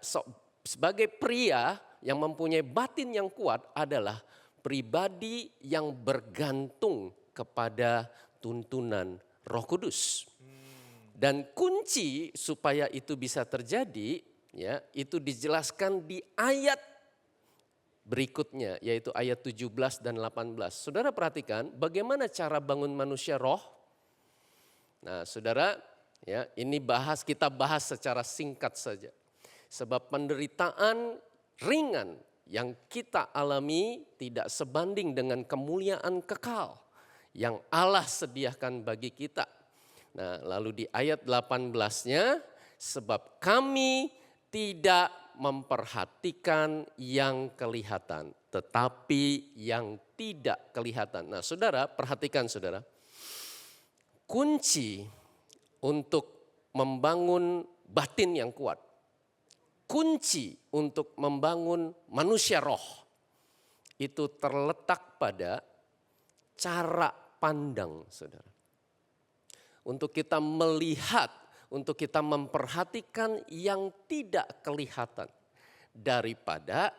sebagai pria yang mempunyai batin yang kuat adalah pribadi yang bergantung kepada tuntunan Roh Kudus. Dan kunci supaya itu bisa terjadi ya itu dijelaskan di ayat berikutnya yaitu ayat 17 dan 18. Saudara perhatikan bagaimana cara bangun manusia roh. Nah, saudara, ya ini kita bahas secara singkat saja. Sebab penderitaan ringan yang kita alami tidak sebanding dengan kemuliaan kekal yang Allah sediakan bagi kita. Nah, lalu di ayat 18-nya, sebab kami tidak memperhatikan yang kelihatan, tetapi yang tidak kelihatan. Nah, saudara, perhatikan saudara. Kunci untuk membangun batin yang kuat, kunci untuk membangun manusia roh, itu terletak pada cara pandang, saudara. Untuk kita melihat, untuk kita memperhatikan yang tidak kelihatan, daripada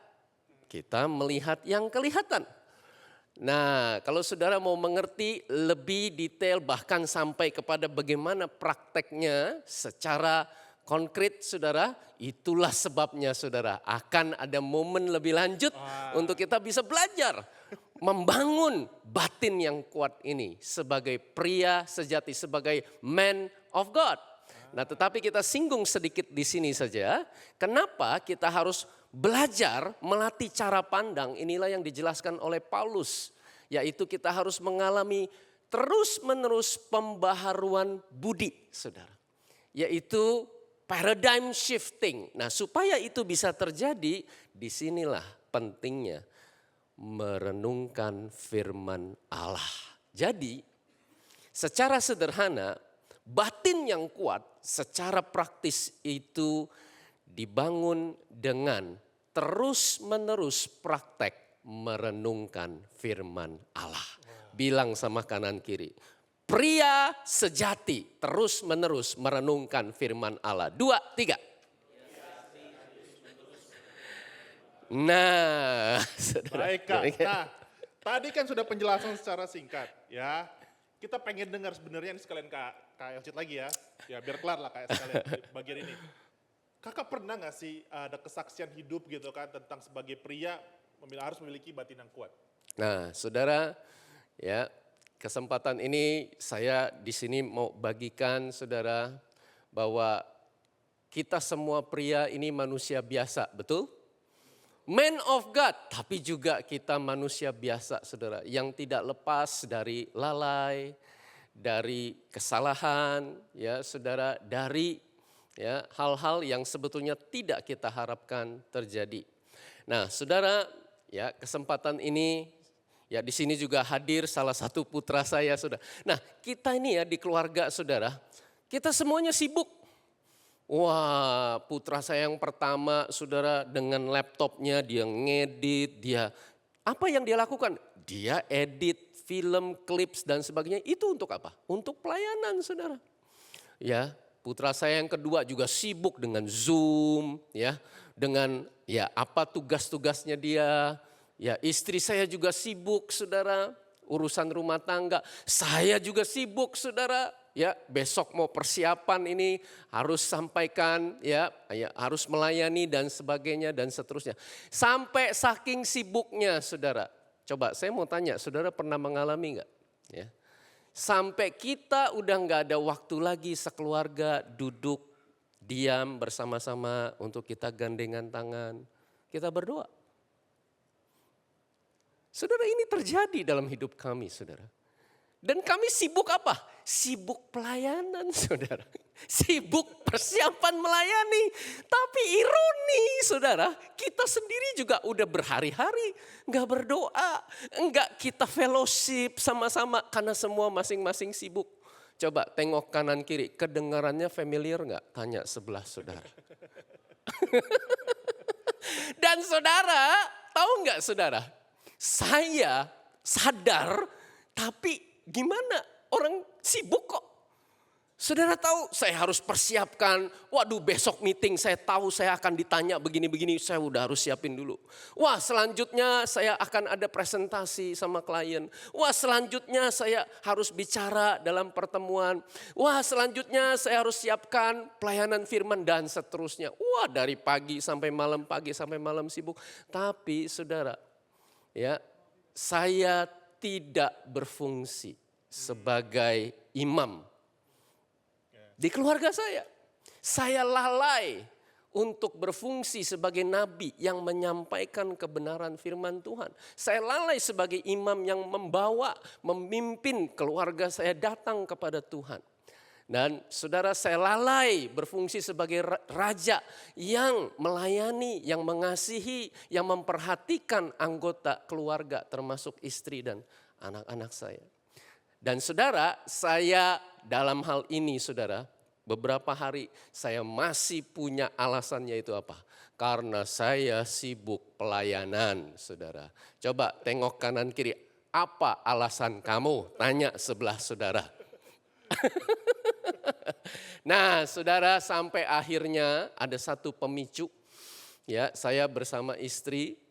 kita melihat yang kelihatan. Nah, kalau saudara mau mengerti lebih detail bahkan sampai kepada bagaimana prakteknya secara konkret saudara, itulah sebabnya saudara akan ada momen lebih lanjut untuk kita bisa belajar membangun batin yang kuat ini sebagai pria sejati, sebagai man of God. Nah, tetapi kita singgung sedikit di sini saja, kenapa kita harus belajar melatih cara pandang, inilah yang dijelaskan oleh Paulus. Yaitu kita harus mengalami terus-menerus pembaharuan budi, saudara. Yaitu paradigm shifting. Nah, supaya itu bisa terjadi, disinilah pentingnya merenungkan firman Allah. Jadi, secara sederhana, batin yang kuat secara praktis itu dibangun dengan terus-menerus praktek merenungkan firman Allah. Bilang sama kanan kiri, pria sejati terus-menerus merenungkan firman Allah. 2, 3. Nah, baik Kak. Nah, tadi kan sudah penjelasan secara singkat ya. Kita pengen dengar sebenarnya ini sekalian Kak Elcit lagi ya. Ya biar kelar lah Kak sekalian bagian ini. Kakak pernah gak sih ada kesaksian hidup gitu kan tentang sebagai pria harus memiliki batin yang kuat? Nah, saudara, ya kesempatan ini saya di sini mau bagikan saudara bahwa kita semua pria ini manusia biasa, betul? Man of God, tapi juga kita manusia biasa saudara yang tidak lepas dari lalai, dari kesalahan, ya saudara, dari ya hal-hal yang sebetulnya tidak kita harapkan terjadi. Nah, saudara, ya kesempatan ini ya di sini juga hadir salah satu putra saya, saudara. Nah, kita ini ya di keluarga saudara, kita semuanya sibuk. Wah, putra saya yang pertama saudara dengan laptopnya dia ngedit, dia apa yang dia lakukan? dia edit film, clips dan sebagainya. Itu untuk apa? Untuk pelayanan, saudara. Ya, putra saya yang kedua juga sibuk dengan Zoom, ya, dengan ya apa tugas-tugasnya dia. Ya, istri saya juga sibuk, saudara, urusan rumah tangga. Saya juga sibuk, saudara. Ya, besok mau persiapan ini harus sampaikan, ya harus melayani dan sebagainya dan seterusnya. Sampai saking sibuknya, saudara. Coba saya mau tanya, saudara pernah mengalami enggak? Ya. Sampai kita udah nggak ada waktu lagi sekeluarga duduk diam bersama-sama untuk kita gandengan tangan, kita berdoa. Saudara, ini terjadi dalam hidup kami, saudara. Dan kami sibuk apa? Sibuk pelayanan, saudara. Sibuk persiapan melayani. Tapi ironi, saudara, kita sendiri juga udah berhari-hari nggak berdoa, nggak kita fellowship sama-sama karena semua masing-masing sibuk. Coba tengok kanan kiri, kedengarannya familiar nggak? Tanya sebelah saudara. Dan saudara, tahu nggak saudara? Saya sadar, tapi gimana? Orang sibuk kok. Saudara tahu saya harus persiapkan, waduh besok meeting saya tahu saya akan ditanya begini-begini, saya udah harus siapin dulu. Wah selanjutnya saya akan ada presentasi sama klien. Wah selanjutnya saya harus bicara dalam pertemuan. Wah selanjutnya saya harus siapkan pelayanan firman dan seterusnya. Wah dari pagi sampai malam sibuk. Tapi saudara, ya saya tidak berfungsi sebagai imam di keluarga saya. Saya lalai untuk berfungsi sebagai nabi yang menyampaikan kebenaran firman Tuhan. Saya lalai sebagai imam yang membawa, memimpin keluarga saya datang kepada Tuhan. Dan saudara, saya lalai berfungsi sebagai raja yang melayani, yang mengasihi, yang memperhatikan anggota keluarga termasuk istri dan anak-anak saya. Dan saudara, saya dalam hal ini saudara, beberapa hari saya masih punya alasannya itu apa? Karena saya sibuk pelayanan saudara. Coba tengok kanan kiri, apa alasan kamu? Tanya sebelah saudara. Nah saudara, sampai akhirnya ada satu pemicu. Ya, saya bersama istri,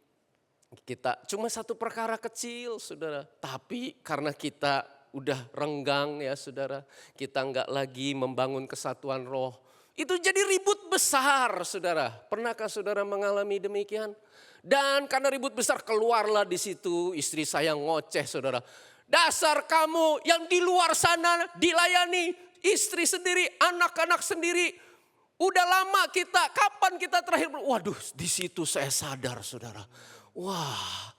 kita cuma satu perkara kecil saudara. Tapi karena kita udah renggang ya saudara, kita enggak lagi membangun kesatuan roh. Itu jadi ribut besar saudara. Pernahkah saudara mengalami demikian? Dan karena ribut besar keluarlah di situ istri saya ngoceh saudara. Dasar kamu yang di luar sana dilayani istri sendiri, anak-anak sendiri. Udah lama kita, kapan kita terakhir? Waduh, di situ saya sadar saudara. Wah,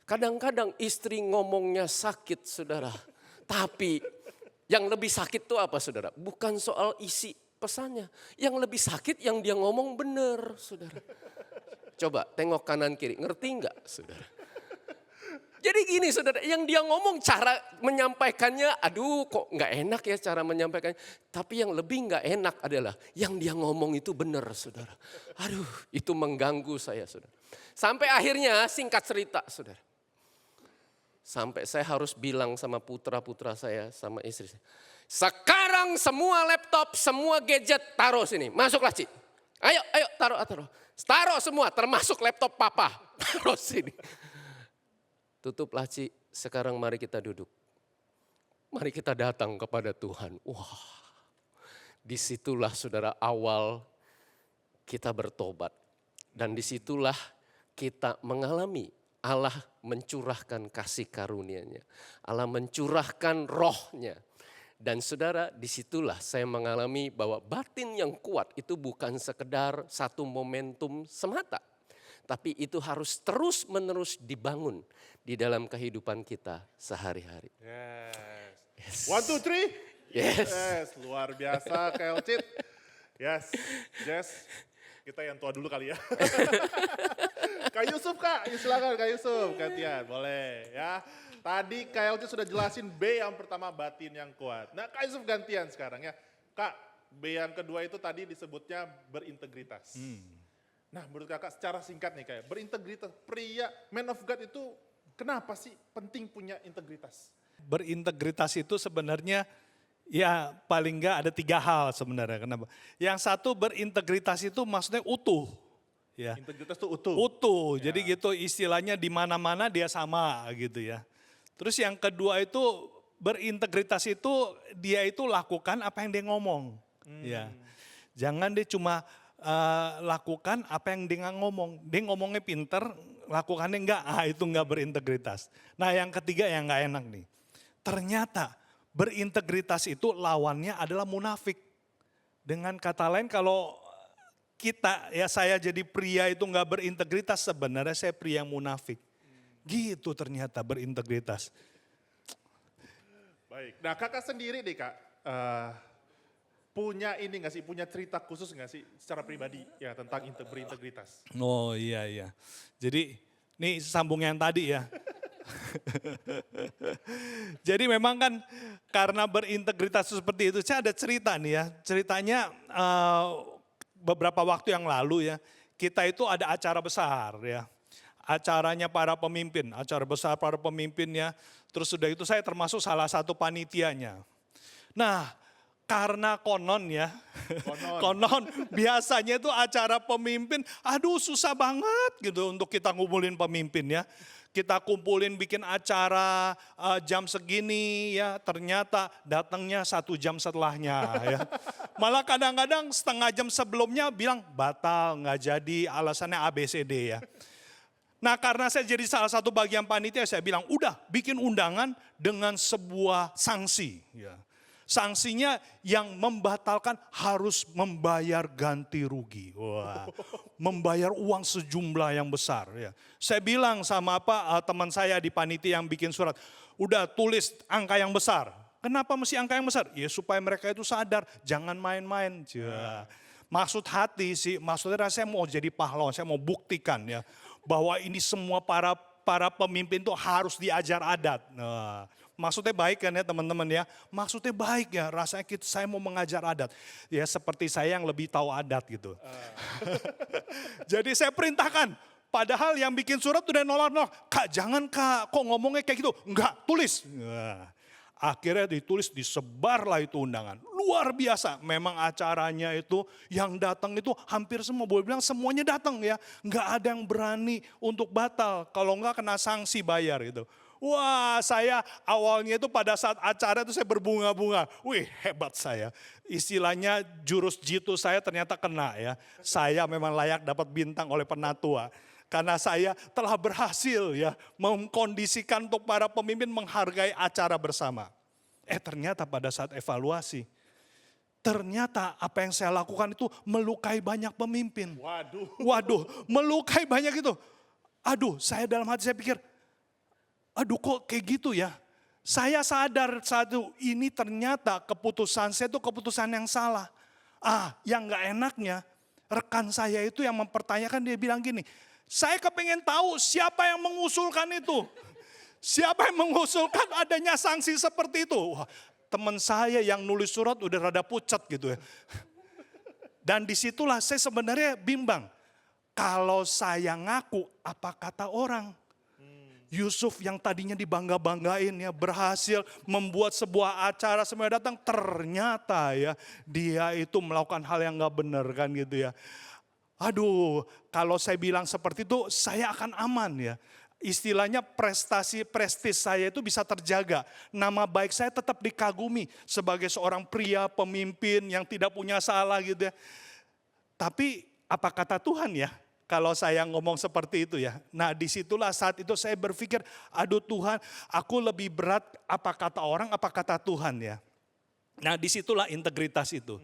kadang-kadang istri ngomongnya sakit saudara. Tapi yang lebih sakit itu apa saudara? Bukan soal isi pesannya. Yang lebih sakit yang dia ngomong benar saudara. Coba tengok kanan kiri, ngerti enggak saudara? Jadi gini saudara, yang dia ngomong cara menyampaikannya, aduh kok enggak enak ya cara menyampaikannya. Tapi yang lebih enggak enak adalah yang dia ngomong itu benar saudara. Aduh itu mengganggu saya saudara. Sampai akhirnya singkat cerita saudara. Sampai saya harus bilang sama putra-putra saya, sama istri saya. Sekarang semua laptop, semua gadget taruh sini. Masuklah Ci. Ayo taruh. Taruh semua termasuk laptop papa. Taruh sini. Tutuplah Ci, sekarang mari kita duduk. Mari kita datang kepada Tuhan. Wah, disitulah saudara awal kita bertobat. Dan disitulah kita mengalami Allah mencurahkan kasih karunia-Nya. Allah mencurahkan roh-Nya. Dan saudara, disitulah saya mengalami bahwa batin yang kuat itu bukan sekedar satu momentum semata. Tapi itu harus terus-menerus dibangun di dalam kehidupan kita sehari-hari. Yes. 1, 2, 3. Yes. Luar biasa Kak Elcit. Yes. Jess. Kita yang tua dulu kali ya. Kak Yusuf Kak, silakan Kak Yusuf gantian, boleh ya. Tadi Kak Elcit sudah jelasin B yang pertama batin yang kuat. Nah Kak Yusuf gantian sekarang ya. Kak, B yang kedua itu tadi disebutnya berintegritas. Nah menurut kakak secara singkat nih kayak berintegritas, pria man of God itu Kenapa sih penting punya integritas? Berintegritas itu sebenarnya ya paling enggak ada 3 hal sebenarnya. Kenapa? Yang satu, berintegritas itu maksudnya utuh. Ya. Integritas itu utuh. Utuh, jadi gitu istilahnya di mana-mana dia sama gitu ya. Terus yang kedua itu berintegritas itu dia itu lakukan apa yang dia ngomong. Ya. Jangan dia cuma lakukan apa yang dia ngomong. Dia ngomongnya pinter, lakukannya enggak, itu enggak berintegritas. Nah yang ketiga yang enggak enak nih. Ternyata berintegritas itu lawannya adalah munafik. Dengan kata lain kalau kita, ya saya jadi pria itu enggak berintegritas, sebenarnya saya pria yang munafik. Gitu ternyata berintegritas. Baik, nah kakak sendiri deh kak, punya ini nggak sih, punya cerita khusus nggak sih secara pribadi ya tentang berintegritas? Oh iya. Jadi ini sambung yang tadi ya. Jadi memang kan karena berintegritas seperti itu, saya ada cerita nih ya. Ceritanya beberapa waktu yang lalu ya, kita itu ada acara besar ya. Acaranya para pemimpin, acara besar para pemimpinnya. Terus sudah itu saya termasuk salah satu panitianya. Nah karena konon ya, konon biasanya itu acara pemimpin, aduh susah banget gitu untuk kita ngumpulin pemimpin ya. Kita kumpulin bikin acara jam segini ya, ternyata datangnya 1 jam setelahnya ya. Malah kadang-kadang setengah jam sebelumnya bilang batal, nggak jadi, alasannya ABCD ya. Nah karena saya jadi salah satu bagian panitia, saya bilang udah bikin undangan dengan sebuah sanksi ya. Sanksinya yang membatalkan harus membayar ganti rugi. Wah, membayar uang sejumlah yang besar. Ya. Saya bilang sama teman saya di panitia yang bikin surat, udah tulis angka yang besar. Kenapa mesti angka yang besar? Ya supaya mereka itu sadar, jangan main-main. Ya. Maksud hati sih, maksudnya saya mau jadi pahlawan, saya mau buktikan ya bahwa ini semua para pemimpin itu harus diajar adat. Nah, maksudnya baik kan ya teman-teman ya. Maksudnya baik ya, rasanya saya mau mengajar adat. Ya seperti saya yang lebih tahu adat gitu. Jadi saya perintahkan, padahal yang bikin surat udah nolak-nolak. Kak jangan kak, kok ngomongnya kayak gitu. Enggak, tulis. Nah, akhirnya ditulis, disebarlah itu undangan. Luar biasa, memang acaranya itu yang datang itu hampir semua, boleh bilang semuanya datang ya. Enggak ada yang berani untuk batal, kalau enggak kena sanksi bayar gitu. Wah saya awalnya itu pada saat acara itu saya berbunga-bunga. Wih hebat saya. Istilahnya jurus jitu saya ternyata kena ya. Saya memang layak dapat bintang oleh Penatua. Karena saya telah berhasil ya mengkondisikan untuk para pemimpin menghargai acara bersama. Ternyata pada saat evaluasi, ternyata apa yang saya lakukan itu melukai banyak pemimpin. Waduh, melukai banyak itu. Aduh, saya dalam hati saya pikir, aduh kok kayak gitu ya. Saya sadar satu, ini ternyata keputusan saya itu keputusan yang salah. Yang gak enaknya, rekan saya itu yang mempertanyakan, dia bilang gini, saya kepengen tahu siapa yang mengusulkan itu. Siapa yang mengusulkan adanya sanksi seperti itu. Wah, teman saya yang nulis surat udah rada pucat gitu ya. Dan disitulah saya sebenarnya bimbang. Kalau saya ngaku, apa kata orang? Yusuf yang tadinya dibangga-banggain ya, berhasil membuat sebuah acara, semua datang, ternyata ya dia itu melakukan hal yang gak benar kan gitu ya. Aduh, kalau saya bilang seperti itu saya akan aman ya. Istilahnya prestis saya itu bisa terjaga. Nama baik saya tetap dikagumi sebagai seorang pria pemimpin yang tidak punya salah gitu ya. Tapi apa kata Tuhan ya? Kalau saya ngomong seperti itu ya. Nah disitulah saat itu saya berpikir, aduh Tuhan aku lebih berat apa kata orang, apa kata Tuhan ya. Nah disitulah integritas itu.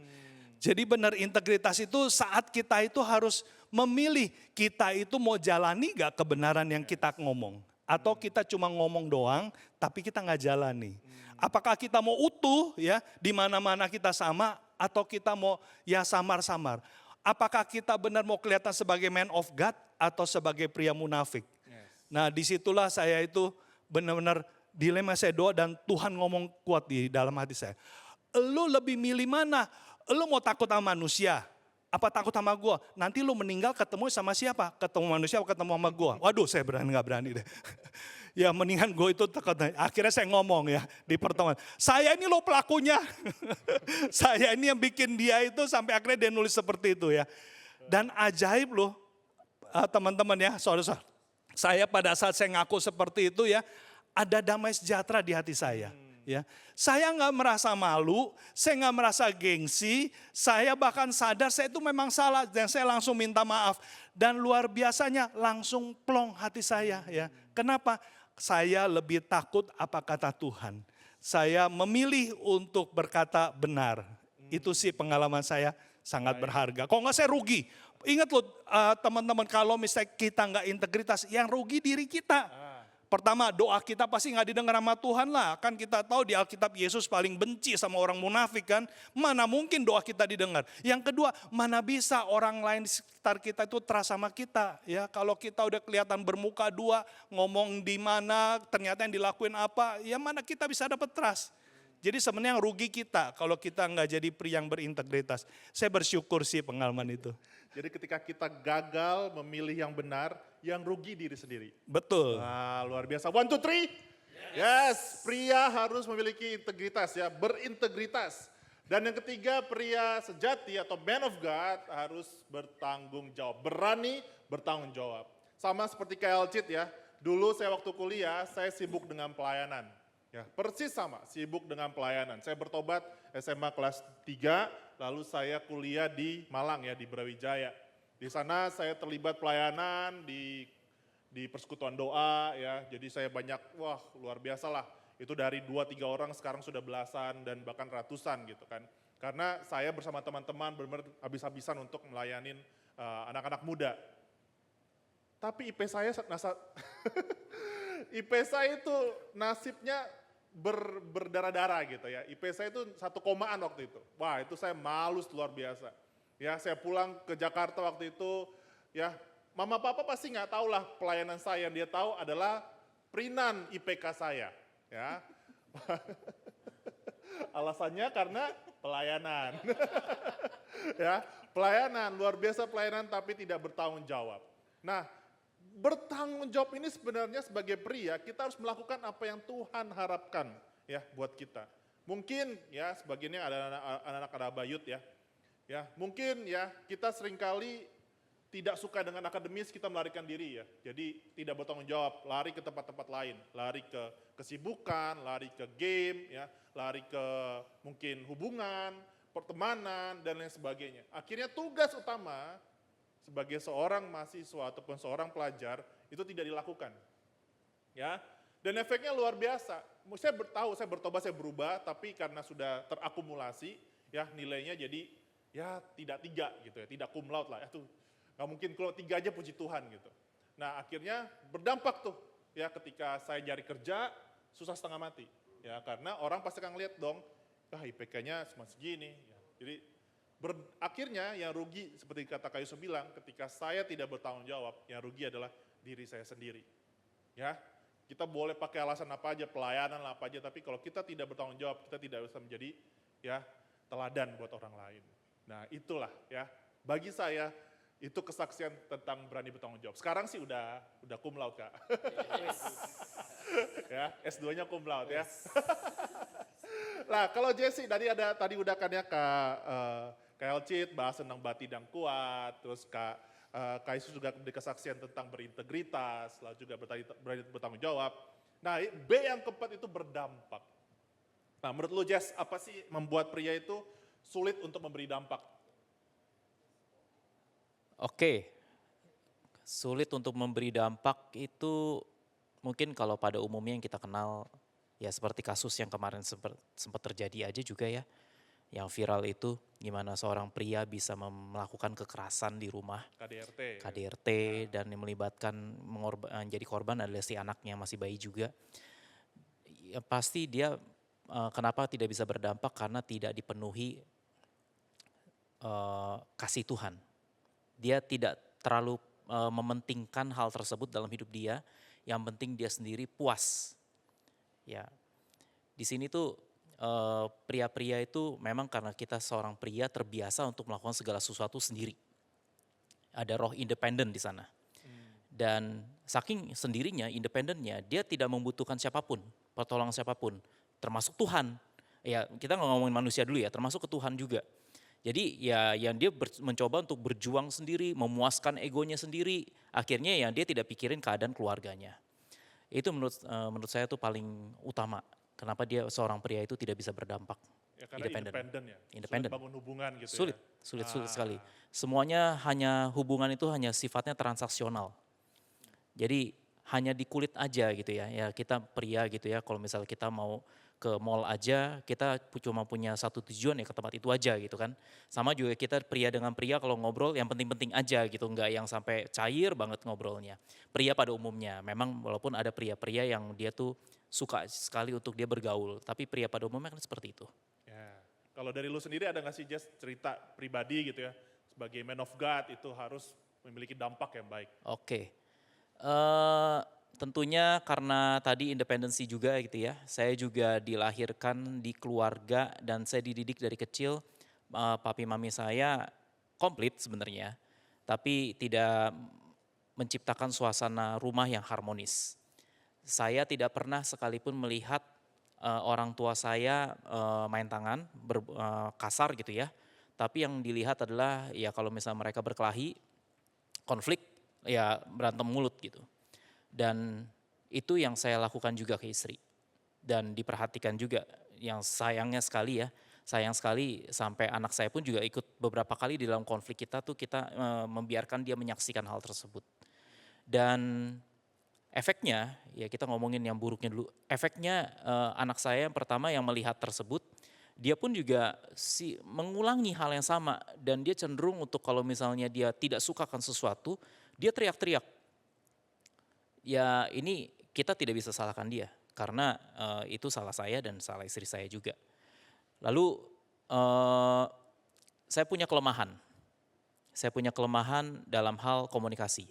Jadi benar integritas itu saat kita itu harus memilih, kita itu mau jalani gak kebenaran yang kita ngomong. Atau kita cuma ngomong doang tapi kita gak jalani. Apakah kita mau utuh ya di mana-mana kita sama atau kita mau ya samar-samar. Apakah kita benar mau kelihatan sebagai man of God atau sebagai pria munafik. Nah disitulah saya itu benar-benar dilema saya doa dan Tuhan ngomong kuat di dalam hati saya. Lu lebih milih mana? Lu mau takut sama manusia? Apa takut sama gue? Nanti lu meninggal ketemu sama siapa? Ketemu manusia atau ketemu sama gue? Waduh saya gak berani deh. Ya mendingan gue itu tekan. Akhirnya saya ngomong ya di pertemuan. Saya ini loh pelakunya. Saya ini yang bikin dia itu sampai akhirnya dia nulis seperti itu ya. Dan ajaib loh teman-teman ya, saudara-saudara. Saya pada saat saya ngaku seperti itu ya, ada damai sejahtera di hati saya. Ya, saya nggak merasa malu, saya nggak merasa gengsi, saya bahkan sadar saya itu memang salah dan saya langsung minta maaf. Dan luar biasanya langsung plong hati saya ya. Kenapa? Saya lebih takut apa kata Tuhan. Saya memilih untuk berkata benar. Itu sih pengalaman saya sangat berharga. Kalau nggak saya rugi. Ingat loh teman-teman, kalau misalnya kita nggak integritas, yang rugi diri kita. Pertama, doa kita pasti nggak didengar sama Tuhan lah. Kan kita tahu di Alkitab Yesus paling benci sama orang munafik kan. Mana mungkin doa kita didengar. Yang kedua, mana bisa orang lain di sekitar kita itu trust sama kita. Ya, kalau kita udah kelihatan bermuka dua, ngomong di mana, ternyata yang dilakuin apa, ya mana kita bisa dapat trust. Jadi sebenarnya yang rugi kita kalau kita nggak jadi pria yang berintegritas. Saya bersyukur sih pengalaman itu. Jadi ketika kita gagal memilih yang benar, yang rugi diri sendiri. Betul. Wah, luar biasa. 1, 2, 3. Yes, pria harus memiliki integritas ya, berintegritas. Dan yang ketiga, pria sejati atau man of God harus bertanggung jawab, berani bertanggung jawab. Sama seperti Kyle Cid ya, dulu saya waktu kuliah, saya sibuk dengan pelayanan. Ya, persis sama, sibuk dengan pelayanan. Saya bertobat SMA kelas 3, lalu saya kuliah di Malang ya, di Brawijaya. Di sana saya terlibat pelayanan di persekutuan doa ya, jadi saya banyak, wah luar biasa lah. Itu dari 2-3 orang sekarang sudah belasan dan bahkan ratusan gitu kan. Karena saya bersama teman-teman benar-benar habis-habisan untuk melayanin anak-anak muda. Tapi IP saya IP saya itu nasibnya berdarah-darah gitu ya. IP saya itu 1 komaan waktu itu. Wah itu saya malu luar biasa. Ya saya pulang ke Jakarta waktu itu ya, mama papa pasti nggak tahu lah pelayanan saya. Yang dia tahu adalah perinan IPK saya. Ya. Alasannya karena pelayanan. Ya, pelayanan, luar biasa pelayanan tapi tidak bertanggung jawab. Nah, bertanggung jawab ini sebenarnya sebagai pria kita harus melakukan apa yang Tuhan harapkan ya buat kita. Mungkin ya sebagiannya ada anak-anak ada bayut ya. Ya, mungkin ya kita seringkali tidak suka dengan akademis, kita melarikan diri ya. Jadi tidak bertanggung jawab, lari ke tempat-tempat lain, lari ke kesibukan, lari ke game ya, lari ke mungkin hubungan, pertemanan dan lain sebagainya. Akhirnya tugas utama sebagai seorang mahasiswa ataupun seorang pelajar itu tidak dilakukan. Ya. Dan efeknya luar biasa. Saya bertobat, saya berubah, tapi karena sudah terakumulasi ya nilainya jadi ya tidak 3 gitu ya, tidak cum laude lah. Itu nggak mungkin kalau 3 aja puji Tuhan gitu. Nah akhirnya berdampak tuh ya ketika saya cari kerja susah setengah mati. Ya karena orang pasti akan lihat dong, IPK-nya cuma segini. Ya. Jadi akhirnya yang rugi seperti kata Kak Yusuf bilang, ketika saya tidak bertanggung jawab, yang rugi adalah diri saya sendiri. Ya, kita boleh pakai alasan apa aja, pelayanan lah apa aja, tapi kalau kita tidak bertanggung jawab, kita tidak bisa menjadi ya teladan buat orang lain. Nah itulah ya, bagi saya itu kesaksian tentang berani bertanggung jawab. Sekarang sih udah cum laude Kak. Ya, S2-nya cum laude ya. Nah kalau Jesse tadi udah kan ya Kak Elcit bahas tentang bati dan kuat, terus Kak Yesus juga memberi kesaksian tentang berintegritas, lalu juga berani bertanggung jawab. Nah B yang keempat itu berdampak. Nah menurut lu Jess, apa sih membuat pria itu sulit untuk memberi dampak? Oke, sulit untuk memberi dampak itu mungkin kalau pada umumnya yang kita kenal ya seperti kasus yang kemarin sempat terjadi aja juga ya. Yang viral itu gimana seorang pria bisa melakukan kekerasan di rumah. KDRT dan yang melibatkan menjadi korban adalah si anaknya masih bayi juga. Ya, pasti dia kenapa tidak bisa berdampak karena tidak dipenuhi kasih Tuhan. Dia tidak terlalu mementingkan hal tersebut dalam hidup dia. Yang penting dia sendiri puas. Ya, di sini tuh pria-pria itu memang karena kita seorang pria terbiasa untuk melakukan segala sesuatu sendiri. Ada roh independen di sana. Dan saking sendirinya, independennya, dia tidak membutuhkan siapapun, pertolongan siapapun, termasuk Tuhan. Ya kita nggak ngomongin manusia dulu ya, termasuk ke Tuhan juga. Jadi ya yang dia mencoba untuk berjuang sendiri, memuaskan egonya sendiri, akhirnya ya dia tidak pikirin keadaan keluarganya. Itu menurut saya tuh paling utama. Kenapa dia seorang pria itu tidak bisa berdampak. Ya karena independen ya. Independen. Sulit bangun hubungan gitu Sulit, ya. sulit sekali. Semuanya hubungan itu hanya sifatnya transaksional. Jadi hanya di kulit aja gitu ya. Ya kita pria gitu ya, kalau misalnya kita mau ke mall aja, kita cuma punya satu tujuan ya ke tempat itu aja gitu kan. Sama juga kita pria dengan pria kalau ngobrol yang penting-penting aja gitu, enggak yang sampai cair banget ngobrolnya. Pria pada umumnya, memang walaupun ada pria-pria yang dia tuh suka sekali untuk dia bergaul, tapi pria pada umumnya kan seperti itu. Ya. Kalau dari lu sendiri ada nggak sih Jess cerita pribadi gitu ya, sebagai man of God itu harus memiliki dampak yang baik? Oke. Tentunya karena tadi independensi juga gitu ya. Saya juga dilahirkan di keluarga dan saya dididik dari kecil. Papi mami saya komplit sebenarnya, tapi tidak menciptakan suasana rumah yang harmonis. Saya tidak pernah sekalipun melihat orang tua saya main tangan, kasar gitu ya. Tapi yang dilihat adalah ya kalau misalnya mereka berkelahi, konflik, ya berantem mulut gitu. Dan itu yang saya lakukan juga ke istri. Dan diperhatikan juga, yang sayangnya sekali ya, sayang sekali sampai anak saya pun juga ikut beberapa kali di dalam konflik kita tuh kita membiarkan dia menyaksikan hal tersebut. Dan efeknya, ya kita ngomongin yang buruknya dulu, efeknya anak saya yang pertama yang melihat tersebut, dia pun juga mengulangi hal yang sama dan dia cenderung untuk kalau misalnya dia tidak sukakan sesuatu, dia teriak-teriak. Ya ini kita tidak bisa salahkan dia karena itu salah saya dan salah istri saya juga. Lalu saya punya kelemahan. Saya punya kelemahan dalam hal komunikasi.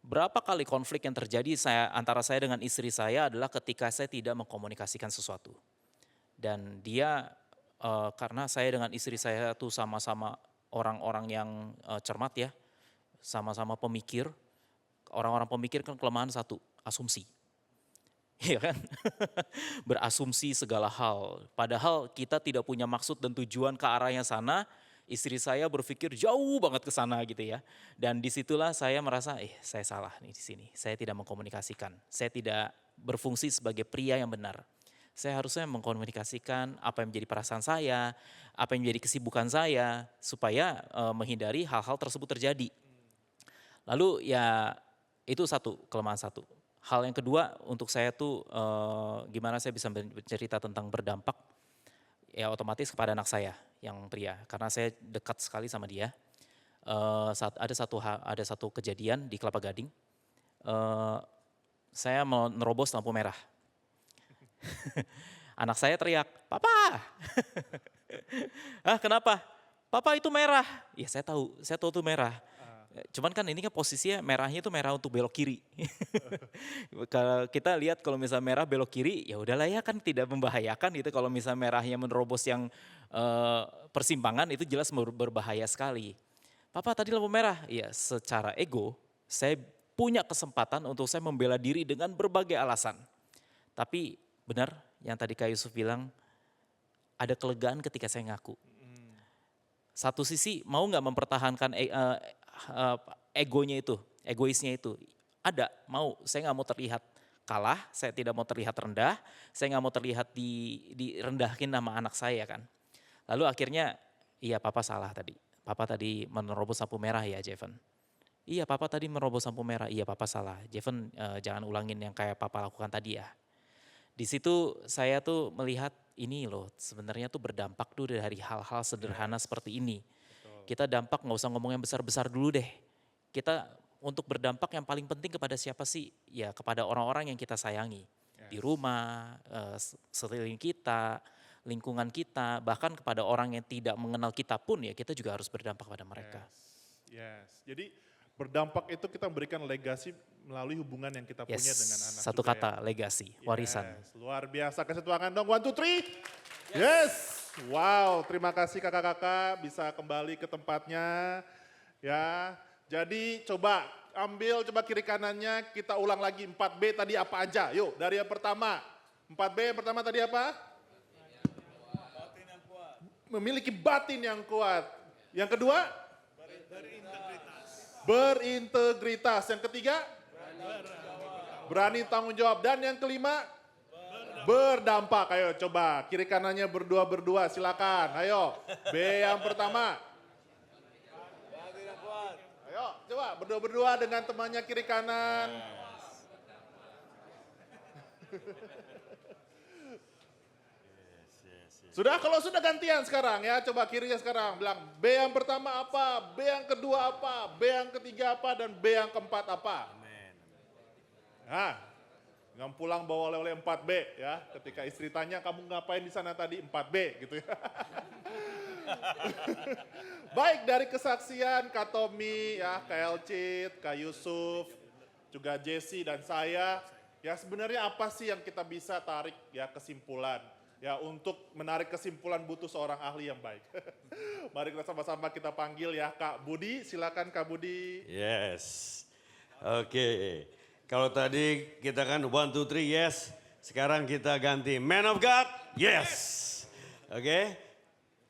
Berapa kali konflik yang terjadi antara saya dengan istri saya adalah ketika saya tidak mengkomunikasikan sesuatu. Dan dia karena saya dengan istri saya tuh sama-sama orang-orang yang cermat ya, sama-sama pemikir. Orang-orang pemikir kan kelemahan satu, asumsi. Iya kan? Berasumsi segala hal. Padahal kita tidak punya maksud dan tujuan ke arah yang sana, istri saya berpikir jauh banget ke sana gitu ya. Dan disitulah saya merasa, saya salah nih di sini. Saya tidak mengkomunikasikan, saya tidak berfungsi sebagai pria yang benar. Saya harusnya mengkomunikasikan apa yang menjadi perasaan saya, apa yang menjadi kesibukan saya, supaya menghindari hal-hal tersebut terjadi. Lalu ya itu kelemahan satu. Hal yang kedua untuk saya tuh gimana saya bisa bercerita tentang berdampak, ya otomatis kepada anak saya yang pria. Karena saya dekat sekali sama dia. Ada satu kejadian di Kelapa Gading, saya mau nerobos lampu merah. Anak saya teriak, "Papa!" Kenapa? "Papa itu merah." Ya saya tahu itu merah. Cuman kan ini kan posisinya merahnya itu merah untuk belok kiri. Kalau kita lihat kalau misalnya merah belok kiri, ya udahlah ya kan tidak membahayakan gitu. Kalau misalnya merahnya menerobos yang persimpangan itu jelas berbahaya sekali. "Papa tadi lampu merah." Ya secara ego saya punya kesempatan untuk saya membela diri dengan berbagai alasan. Tapi benar yang tadi Kak Yusuf bilang, ada kelegaan ketika saya ngaku. Satu sisi mau nggak mempertahankan egoisnya itu. Ada, saya nggak mau terlihat kalah, saya tidak mau terlihat rendah, saya nggak mau terlihat direndahin sama anak saya kan. Lalu akhirnya, iya papa salah tadi. Papa tadi menerobos lampu merah ya Jeven. Iya papa tadi menerobos lampu merah, iya papa salah. Jeven jangan ulangin yang kayak papa lakukan tadi ya. Di situ saya tuh melihat ini loh sebenarnya tuh berdampak tuh dari hal-hal sederhana seperti ini. Kita dampak nggak usah ngomong yang besar-besar dulu deh. Kita untuk berdampak yang paling penting kepada siapa sih? Ya kepada orang-orang yang kita sayangi. Di rumah, sekeliling kita, lingkungan kita, bahkan kepada orang yang tidak mengenal kita pun ya kita juga harus berdampak pada mereka. Yes. Jadi berdampak itu kita memberikan legasi melalui hubungan yang kita punya dengan anak. Satu kata, legasi, warisan. Luar biasa, kasih tepuk tangan dong, 1, 2, 3. Yes. Wow, terima kasih kakak-kakak bisa kembali ke tempatnya. Ya, jadi coba ambil coba kiri kanannya, kita ulang lagi 4B tadi apa aja. Yuk, dari yang pertama. 4B yang pertama tadi apa? Memiliki batin yang kuat. Yang kedua? Berintegritas. Yang ketiga? Berani tanggung jawab. Dan yang kelima? Berdampak. Ayo coba, kiri kanannya berdua-berdua, silakan. Ayo, B yang pertama. Ayo, coba berdua-berdua dengan temannya kiri kanan. Sudah, kalau sudah gantian sekarang ya, coba kirinya sekarang. Bilang B yang pertama apa, B yang kedua apa, B yang ketiga apa, dan B yang keempat apa. Nah, jangan pulang bawa oleh-oleh 4B ya. Ketika istri tanya, kamu ngapain di sana tadi 4B gitu ya. Baik, dari kesaksian Kak Tommy, ya, Kak Elcit, Kak Yusuf, juga Jesse dan saya, ya sebenarnya apa sih yang kita bisa tarik ya kesimpulan? Ya, untuk menarik kesimpulan butuh seorang ahli yang baik. Mari kita sama-sama kita panggil ya Kak Budi, silakan Kak Budi. Yes, oke. Kalau tadi kita kan 1, 2, 3 yes, sekarang kita ganti man of God, yes. Oke,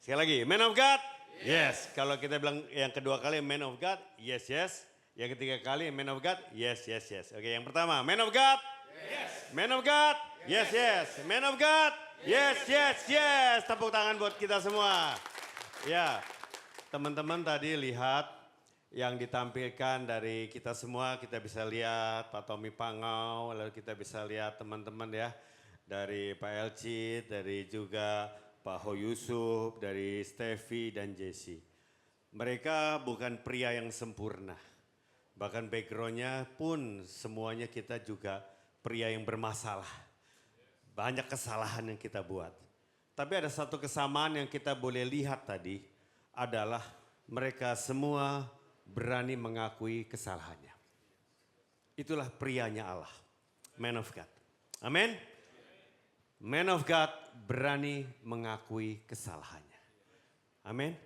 sekali lagi man of God, yes. Kalau kita bilang yang kedua kali man of God, yes, yes. Yang ketiga kali man of God, yes, yes, yes. Oke, yang pertama man of God, yes. Man of God, yes, yes. Man of God, yes, yes, yes. Tepuk tangan buat kita semua. Ya, teman-teman tadi lihat yang ditampilkan dari kita semua, kita bisa lihat Pak Tommy Pangau, lalu kita bisa lihat teman-teman ya, dari Pak Elcit, dari juga Pak Ho Yusuf, dari Steffi dan Jesse. Mereka bukan pria yang sempurna, bahkan backgroundnya pun semuanya kita juga pria yang bermasalah. Banyak kesalahan yang kita buat. Tapi ada satu kesamaan yang kita boleh lihat tadi adalah mereka semua berani mengakui kesalahannya. Itulah prianya Allah, man of God. Amin. Man of God berani mengakui kesalahannya. Amin.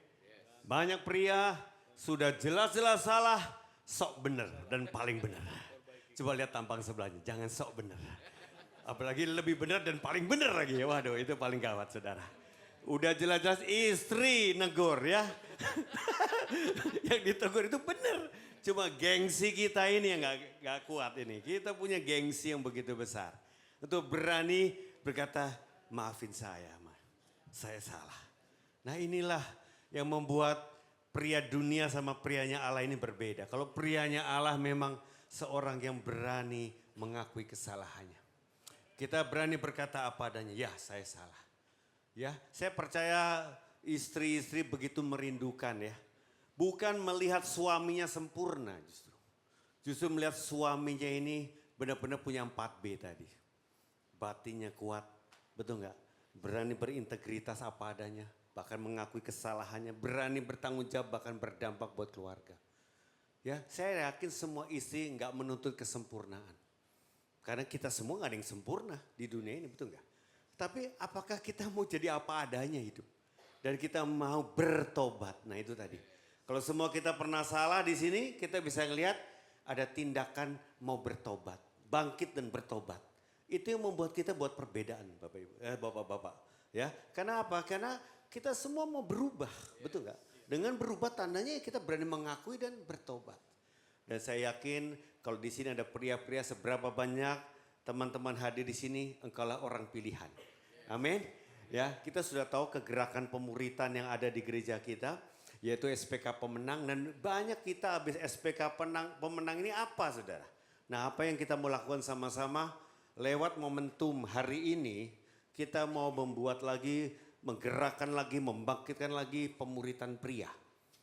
Banyak pria sudah jelas-jelas salah, sok benar dan paling benar. Coba lihat tampang sebelahnya, jangan sok benar. Apalagi lebih benar dan paling benar lagi. Waduh, itu paling gawat saudara. Udah jelas-jelas istri negor ya. Yang ditegur itu benar. Cuma gengsi kita ini yang gak kuat ini. Kita punya gengsi yang begitu besar. Untuk berani berkata, maafin saya, saya salah. Nah inilah yang membuat pria dunia sama prianya Allah ini berbeda. Kalau prianya Allah memang seorang yang berani mengakui kesalahannya. Kita berani berkata apa adanya, ya saya salah. Ya, saya percaya istri-istri begitu merindukan ya. Bukan melihat suaminya sempurna justru. Justru melihat suaminya ini benar-benar punya 4B tadi. Batinnya kuat, betul nggak? Berani berintegritas apa adanya. Bahkan mengakui kesalahannya, berani bertanggung jawab bahkan berdampak buat keluarga. Ya, saya yakin semua istri nggak menuntut kesempurnaan. Karena kita semua nggak ada yang sempurna di dunia ini, betul nggak? Tapi apakah kita mau jadi apa adanya hidup? Dan kita mau bertobat. Nah itu tadi. Kalau semua kita pernah salah di sini, kita bisa ngelihat ada tindakan mau bertobat. Bangkit dan bertobat. Itu yang membuat kita buat perbedaan Bapak Ibu, Bapak-Bapak. Ya, karena apa? Karena kita semua mau berubah, betul nggak? Dengan berubah tandanya kita berani mengakui dan bertobat. Dan saya yakin kalau di sini ada pria-pria seberapa banyak teman-teman hadir di sini, engkaulah orang pilihan. Amin. Ya, kita sudah tahu kegerakan pemuritan yang ada di gereja kita, yaitu SPK Pemenang, dan banyak kita habis SPK Pemenang ini apa saudara? Nah apa yang kita mau lakukan sama-sama lewat momentum hari ini, kita mau membuat lagi, menggerakkan lagi, membangkitkan lagi pemuritan pria.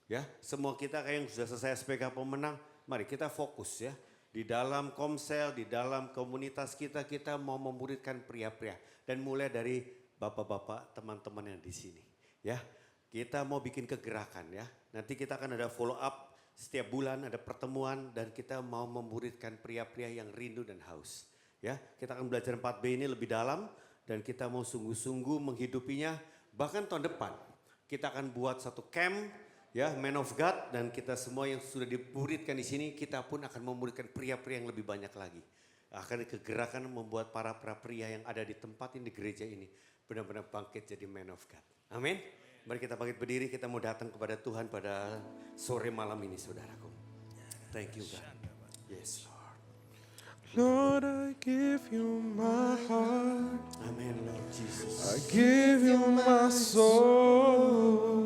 Ya, semua kita kayak yang sudah selesai SPK Pemenang, mari kita fokus ya. Di dalam komsel, di dalam komunitas kita, kita mau memuridkan pria-pria. Dan mulai dari bapak-bapak, teman-teman yang di sini. Ya, kita mau bikin kegerakan ya. Nanti kita akan ada follow up setiap bulan, ada pertemuan. Dan kita mau memuridkan pria-pria yang rindu dan haus. Ya, kita akan belajar 4B ini lebih dalam. Dan kita mau sungguh-sungguh menghidupinya. Bahkan tahun depan, kita akan buat satu camp Ya, man of God, dan kita semua yang sudah dimuridkan di sini, kita pun akan memuridkan pria-pria yang lebih banyak lagi. Akan kegerakan membuat para pria yang ada di tempat ini, di gereja ini, benar-benar bangkit jadi man of God. Amin. Mari kita bangkit berdiri, kita mau datang kepada Tuhan pada sore malam ini, saudaraku. Thank you, God. Yes, Lord. Lord, I give you my heart. Amen, Lord Jesus. I give you my soul.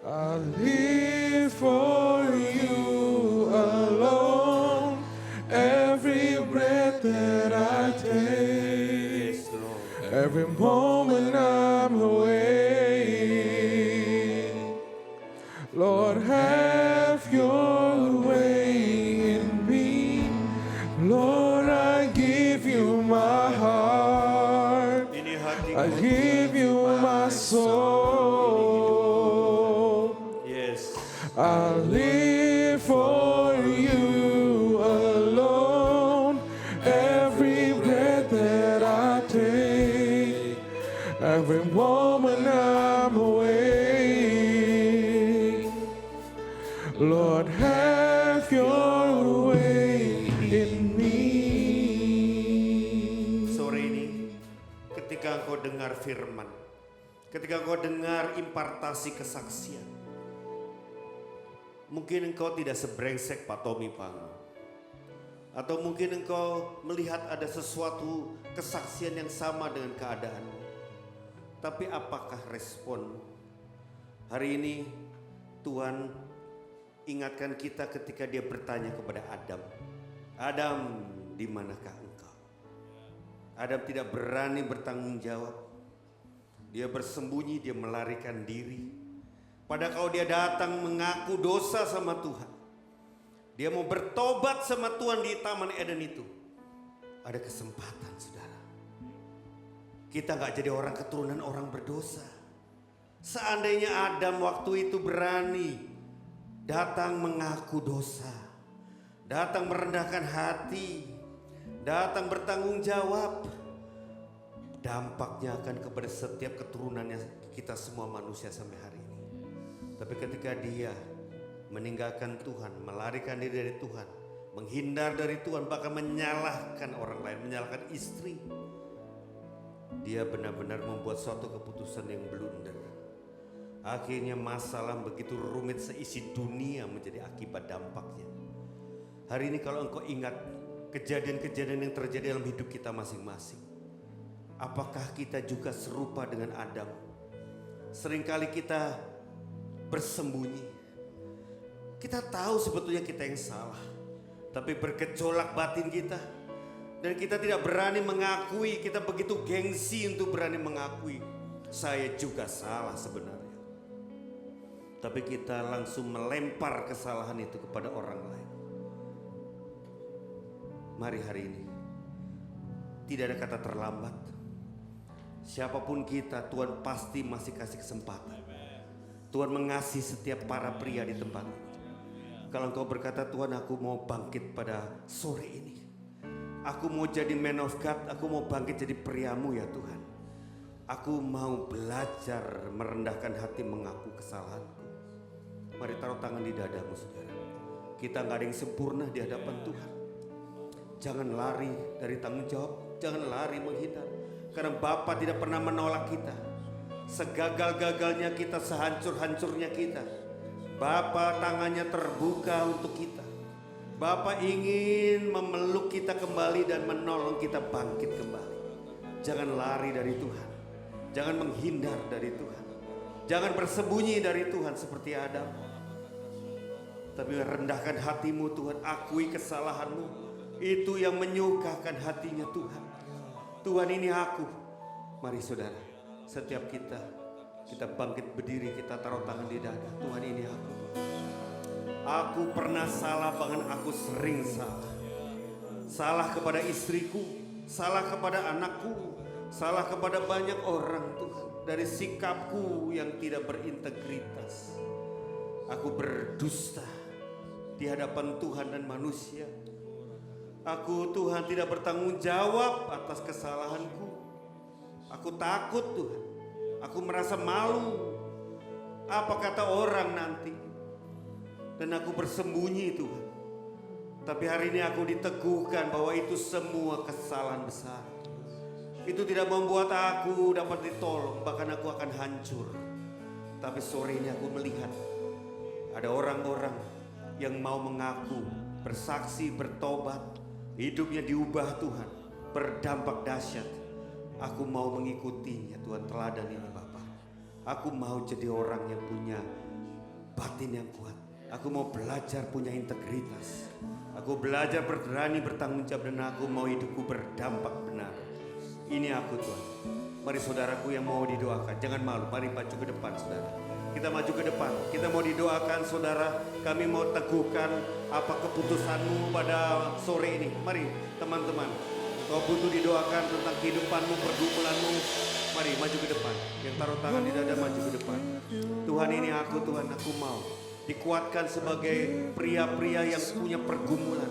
I live for you alone. Every breath that I take, every moment I'm awake. Lord, have your way in me. Lord, I give you my heart. I give you my soul. I live for you alone. Every breath that I take, every moment I'm awake. Lord, have your way in me. Sore ini, ketika engkau dengar firman, ketika engkau dengar impartasi kesaksian, mungkin engkau tidak sebrengsek Pak Tommy Pango. Atau mungkin engkau melihat ada sesuatu kesaksian yang sama dengan keadaanmu. Tapi apakah responmu? Hari ini Tuhan ingatkan kita ketika dia bertanya kepada Adam. Adam, di manakah engkau? Adam tidak berani bertanggung jawab. Dia bersembunyi, dia melarikan diri. Padahal kalau dia datang mengaku dosa sama Tuhan, dia mau bertobat sama Tuhan di Taman Eden itu, ada kesempatan, saudara. Kita gak jadi orang keturunan orang berdosa. Seandainya Adam waktu itu berani datang mengaku dosa, datang merendahkan hati, datang bertanggung jawab, dampaknya akan kepada setiap keturunannya kita semua manusia sampai hari ini. Tapi ketika dia meninggalkan Tuhan, melarikan diri dari Tuhan, menghindar dari Tuhan, bahkan menyalahkan orang lain, menyalahkan istri, dia benar-benar membuat suatu keputusan yang blunder. Akhirnya masalah begitu rumit seisi dunia menjadi akibat dampaknya. Hari ini kalau engkau ingat kejadian-kejadian yang terjadi dalam hidup kita masing-masing, apakah kita juga serupa dengan Adam? Seringkali kita bersembunyi. Kita tahu sebetulnya kita yang salah, tapi bergejolak batin kita, dan kita tidak berani mengakui. Kita begitu gengsi untuk berani mengakui saya juga salah sebenarnya. Tapi kita langsung melempar kesalahan itu kepada orang lain. Mari hari ini, tidak ada kata terlambat. Siapapun kita, Tuhan pasti masih kasih kesempatan. Tuhan mengasihi setiap para pria di tempat ini. Kalau engkau berkata, Tuhan, aku mau bangkit pada sore ini. Aku mau jadi man of God, aku mau bangkit jadi priamu ya Tuhan. Aku mau belajar merendahkan hati, mengaku kesalahanku. Mari taruh tangan di dadamu, saudara. Kita gak ada yang sempurna di hadapan Tuhan. Jangan lari dari tanggung jawab, jangan lari menghindar. Karena Bapa tidak pernah menolak kita. Segagal-gagalnya kita, sehancur-hancurnya kita, Bapa tangannya terbuka untuk kita. Bapa ingin memeluk kita kembali dan menolong kita bangkit kembali. Jangan lari dari Tuhan, jangan menghindar dari Tuhan, jangan bersembunyi dari Tuhan seperti Adam. Tapi rendahkan hatimu Tuhan, akui kesalahanmu. Itu yang menyukakan hatinya Tuhan. Tuhan, ini aku. Mari saudara, setiap kita bangkit berdiri, kita taruh tangan di dada. Tuhan, ini aku. Aku pernah salah, bahkan aku sering salah. Salah kepada istriku, salah kepada anakku, salah kepada banyak orang Tuhan. Dari sikapku yang tidak berintegritas, aku berdusta di hadapan Tuhan dan manusia. Aku Tuhan tidak bertanggung jawab atas kesalahanku. Aku takut Tuhan, aku merasa malu. Apa kata orang nanti? Dan aku bersembunyi Tuhan. Tapi hari ini aku diteguhkan bahwa itu semua kesalahan besar. Itu tidak membuat aku dapat ditolong, bahkan aku akan hancur. Tapi sore ini aku melihat ada orang-orang yang mau mengaku, bersaksi, bertobat, hidupnya diubah Tuhan, berdampak dahsyat. Aku mau mengikutinya Tuhan, teladan ini Bapak. Aku mau jadi orang yang punya batin yang kuat. Aku mau belajar punya integritas. Aku belajar berani bertanggung jawab dan aku mau hidupku berdampak benar. Ini aku Tuhan. Mari saudaraku yang mau didoakan, jangan malu, mari maju ke depan saudara. Kita maju ke depan, kita mau didoakan saudara. Kami mau teguhkan apa keputusanmu pada sore ini. Mari teman-teman, kau butuh didoakan tentang kehidupanmu, pergumulanmu. Mari maju ke depan, yang taruh tangan di dada maju ke depan. Tuhan ini aku Tuhan, aku mau dikuatkan sebagai pria-pria yang punya pergumulan.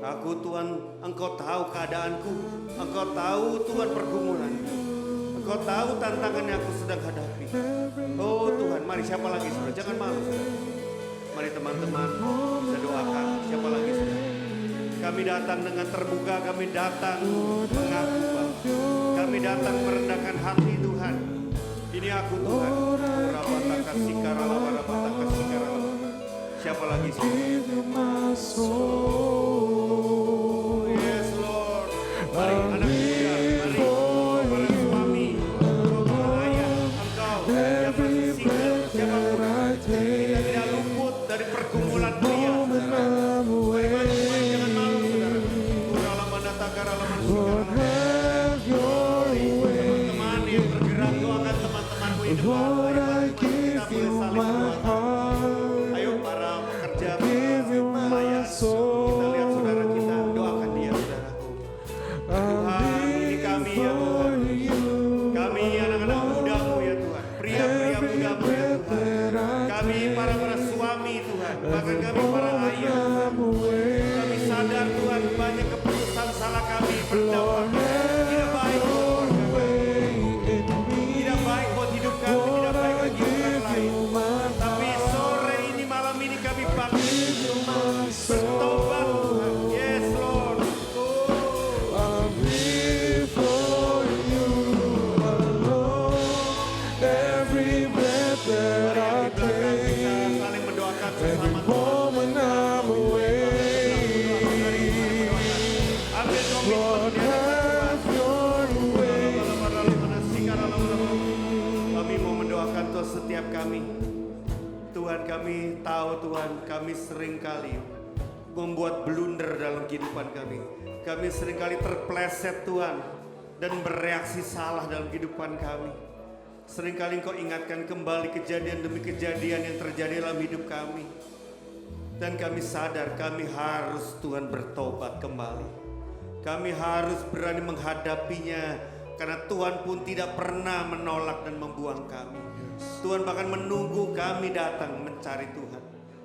Aku Tuhan, Engkau tahu keadaanku, Engkau tahu Tuhan pergumulan, Engkau tahu tantangan yang aku sedang hadapi. Oh Tuhan, mari siapa lagi saudara, jangan malu saudara. Mari teman-teman bisa doakan, siapa lagi saudara. Kami datang dengan terbuka, kami datang mengaku Bapa. Kami datang merendahkan hati Tuhan. Ini aku Tuhan. Siapa lagi saudara? Yes Lord. Mari anak muda, mari para suami, para ayah, engkau yang masih single, siapapun, kita tidak luput dari pergumulan pria saudara. Mari maju, jangan malu saudara. Kurala manataka rala mansikara. Teman-teman yang bergerak, doakan teman-temanmu di depan. Kita boleh saling doakan. Ayo para pekerja, para ayah, kita lihat saudara kita, doakan dia saudaraku. Tuhan, ini kami ya Tuhan. Kami anak-anak mudamu ya Tuhan. Pria-pria mudamu ya Tuhan. Kami para suami Tuhan. Bahkan kami para ayah Tuhan. Kami sadar Tuhan banyak keputusan salah kami berdampak. Tidak baik buat keluarga kami. Tidak baik buat hidup kami. Tidak baik bagi orang lain. Tapi sore ini, malam ini kami bangkit bertobat Tuhan. Yes Lord. Saling mendoakan sesama Tuhan. Ambil komitmen di hadapan Tuhan. Kami mau mendoakan Tuhan setiap kami. Tuhan, kami tahu Tuhan, kami seringkali membuat blunder dalam kehidupan kami. Kami seringkali terpleset Tuhan dan bereaksi salah dalam kehidupan kami. Seringkali Engkau ingatkan kembali kejadian demi kejadian yang terjadi dalam hidup kami. Dan kami sadar kami harus Tuhan bertobat kembali. Kami harus berani menghadapinya karena Tuhan pun tidak pernah menolak dan membuang kami. Tuhan bahkan menunggu kami datang mencari Tuhan.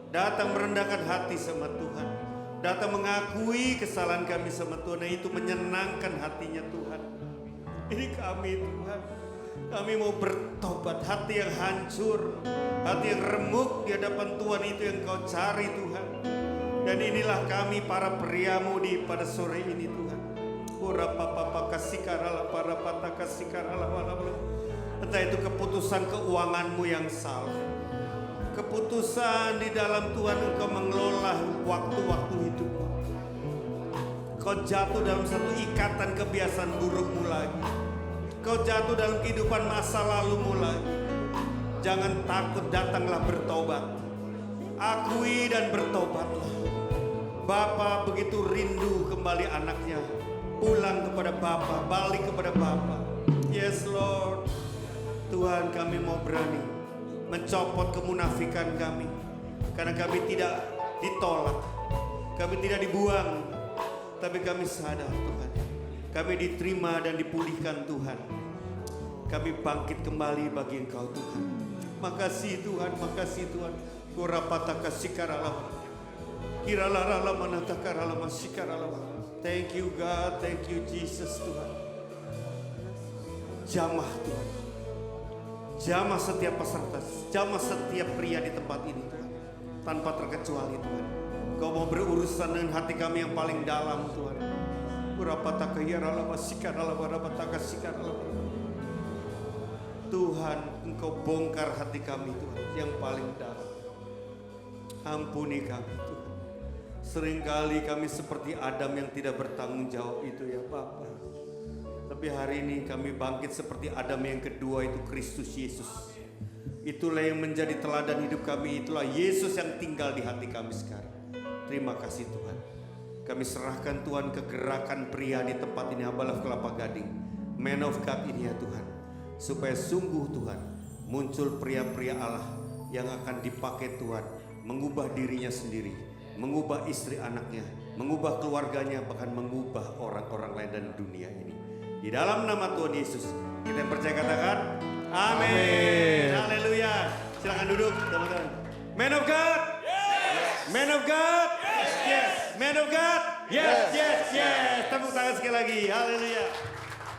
Datang merendahkan hati sama Tuhan. Datang mengakui kesalahan kami sama Tuhan. Dan itu menyenangkan hatinya Tuhan. Ini kami Tuhan. Kami mau bertobat, hati yang hancur, hati yang remuk di hadapan Tuhan, itu yang Kau cari Tuhan. Dan inilah kami para priamu di pada sore ini Tuhan. Ora papa kasikarala para pata kasikarala wala. Entah itu keputusan keuanganmu yang salah, keputusan di dalam Tuhan Engkau mengelola waktu-waktu hidupmu. Kau jatuh dalam satu ikatan kebiasaan burukmu lagi. Kau jatuh dalam kehidupan masa lalumu lagi. Jangan takut, datanglah bertobat. Akui dan bertobatlah. Bapa begitu rindu kembali anaknya. Pulang kepada Bapa, balik kepada Bapa. Yes Lord. Tuhan, kami mau berani mencopot kemunafikan kami. Karena kami tidak ditolak. Kami tidak dibuang. Tapi kami sadar Tuhan. Kami diterima dan dipulihkan Tuhan. Kami bangkit kembali bagi Engkau Tuhan. Makasih Tuhan, makasih Tuhan. Kurapataka sikarala. Kiralarala manatakarala masikarala. Thank you God, thank you Jesus Tuhan. Jamah Tuhan. Jamah setiap peserta, jamah setiap pria di tempat ini Tuhan. Tanpa terkecuali Tuhan. Kau mau berurusan dengan hati kami yang paling dalam Tuhan. Tuhan, Engkau bongkar hati kami Tuhan yang paling dalam. Ampuni kami Tuhan. Seringkali kami seperti Adam yang tidak bertanggung jawab itu ya Bapa. Tapi hari ini kami bangkit seperti Adam yang kedua, itu Kristus Yesus. Itulah yang menjadi teladan hidup kami, itulah Yesus yang tinggal di hati kami sekarang. Terima kasih Tuhan. Kami serahkan Tuhan ke gerakan pria di tempat ini, Abalaf Kelapa Gading, Man of God ini ya Tuhan. Supaya sungguh Tuhan, muncul pria-pria Allah yang akan dipakai Tuhan, mengubah dirinya sendiri, mengubah istri anaknya, mengubah keluarganya, bahkan mengubah orang-orang lain dan dunia ini. Di dalam nama Tuhan Yesus, kita percaya katakan, amin. Haleluya. Silakan duduk teman-teman. Man of God. Man of God. Yes. Man of God. Yes, yes, yes. Tepuk tangan sekali lagi. Haleluya.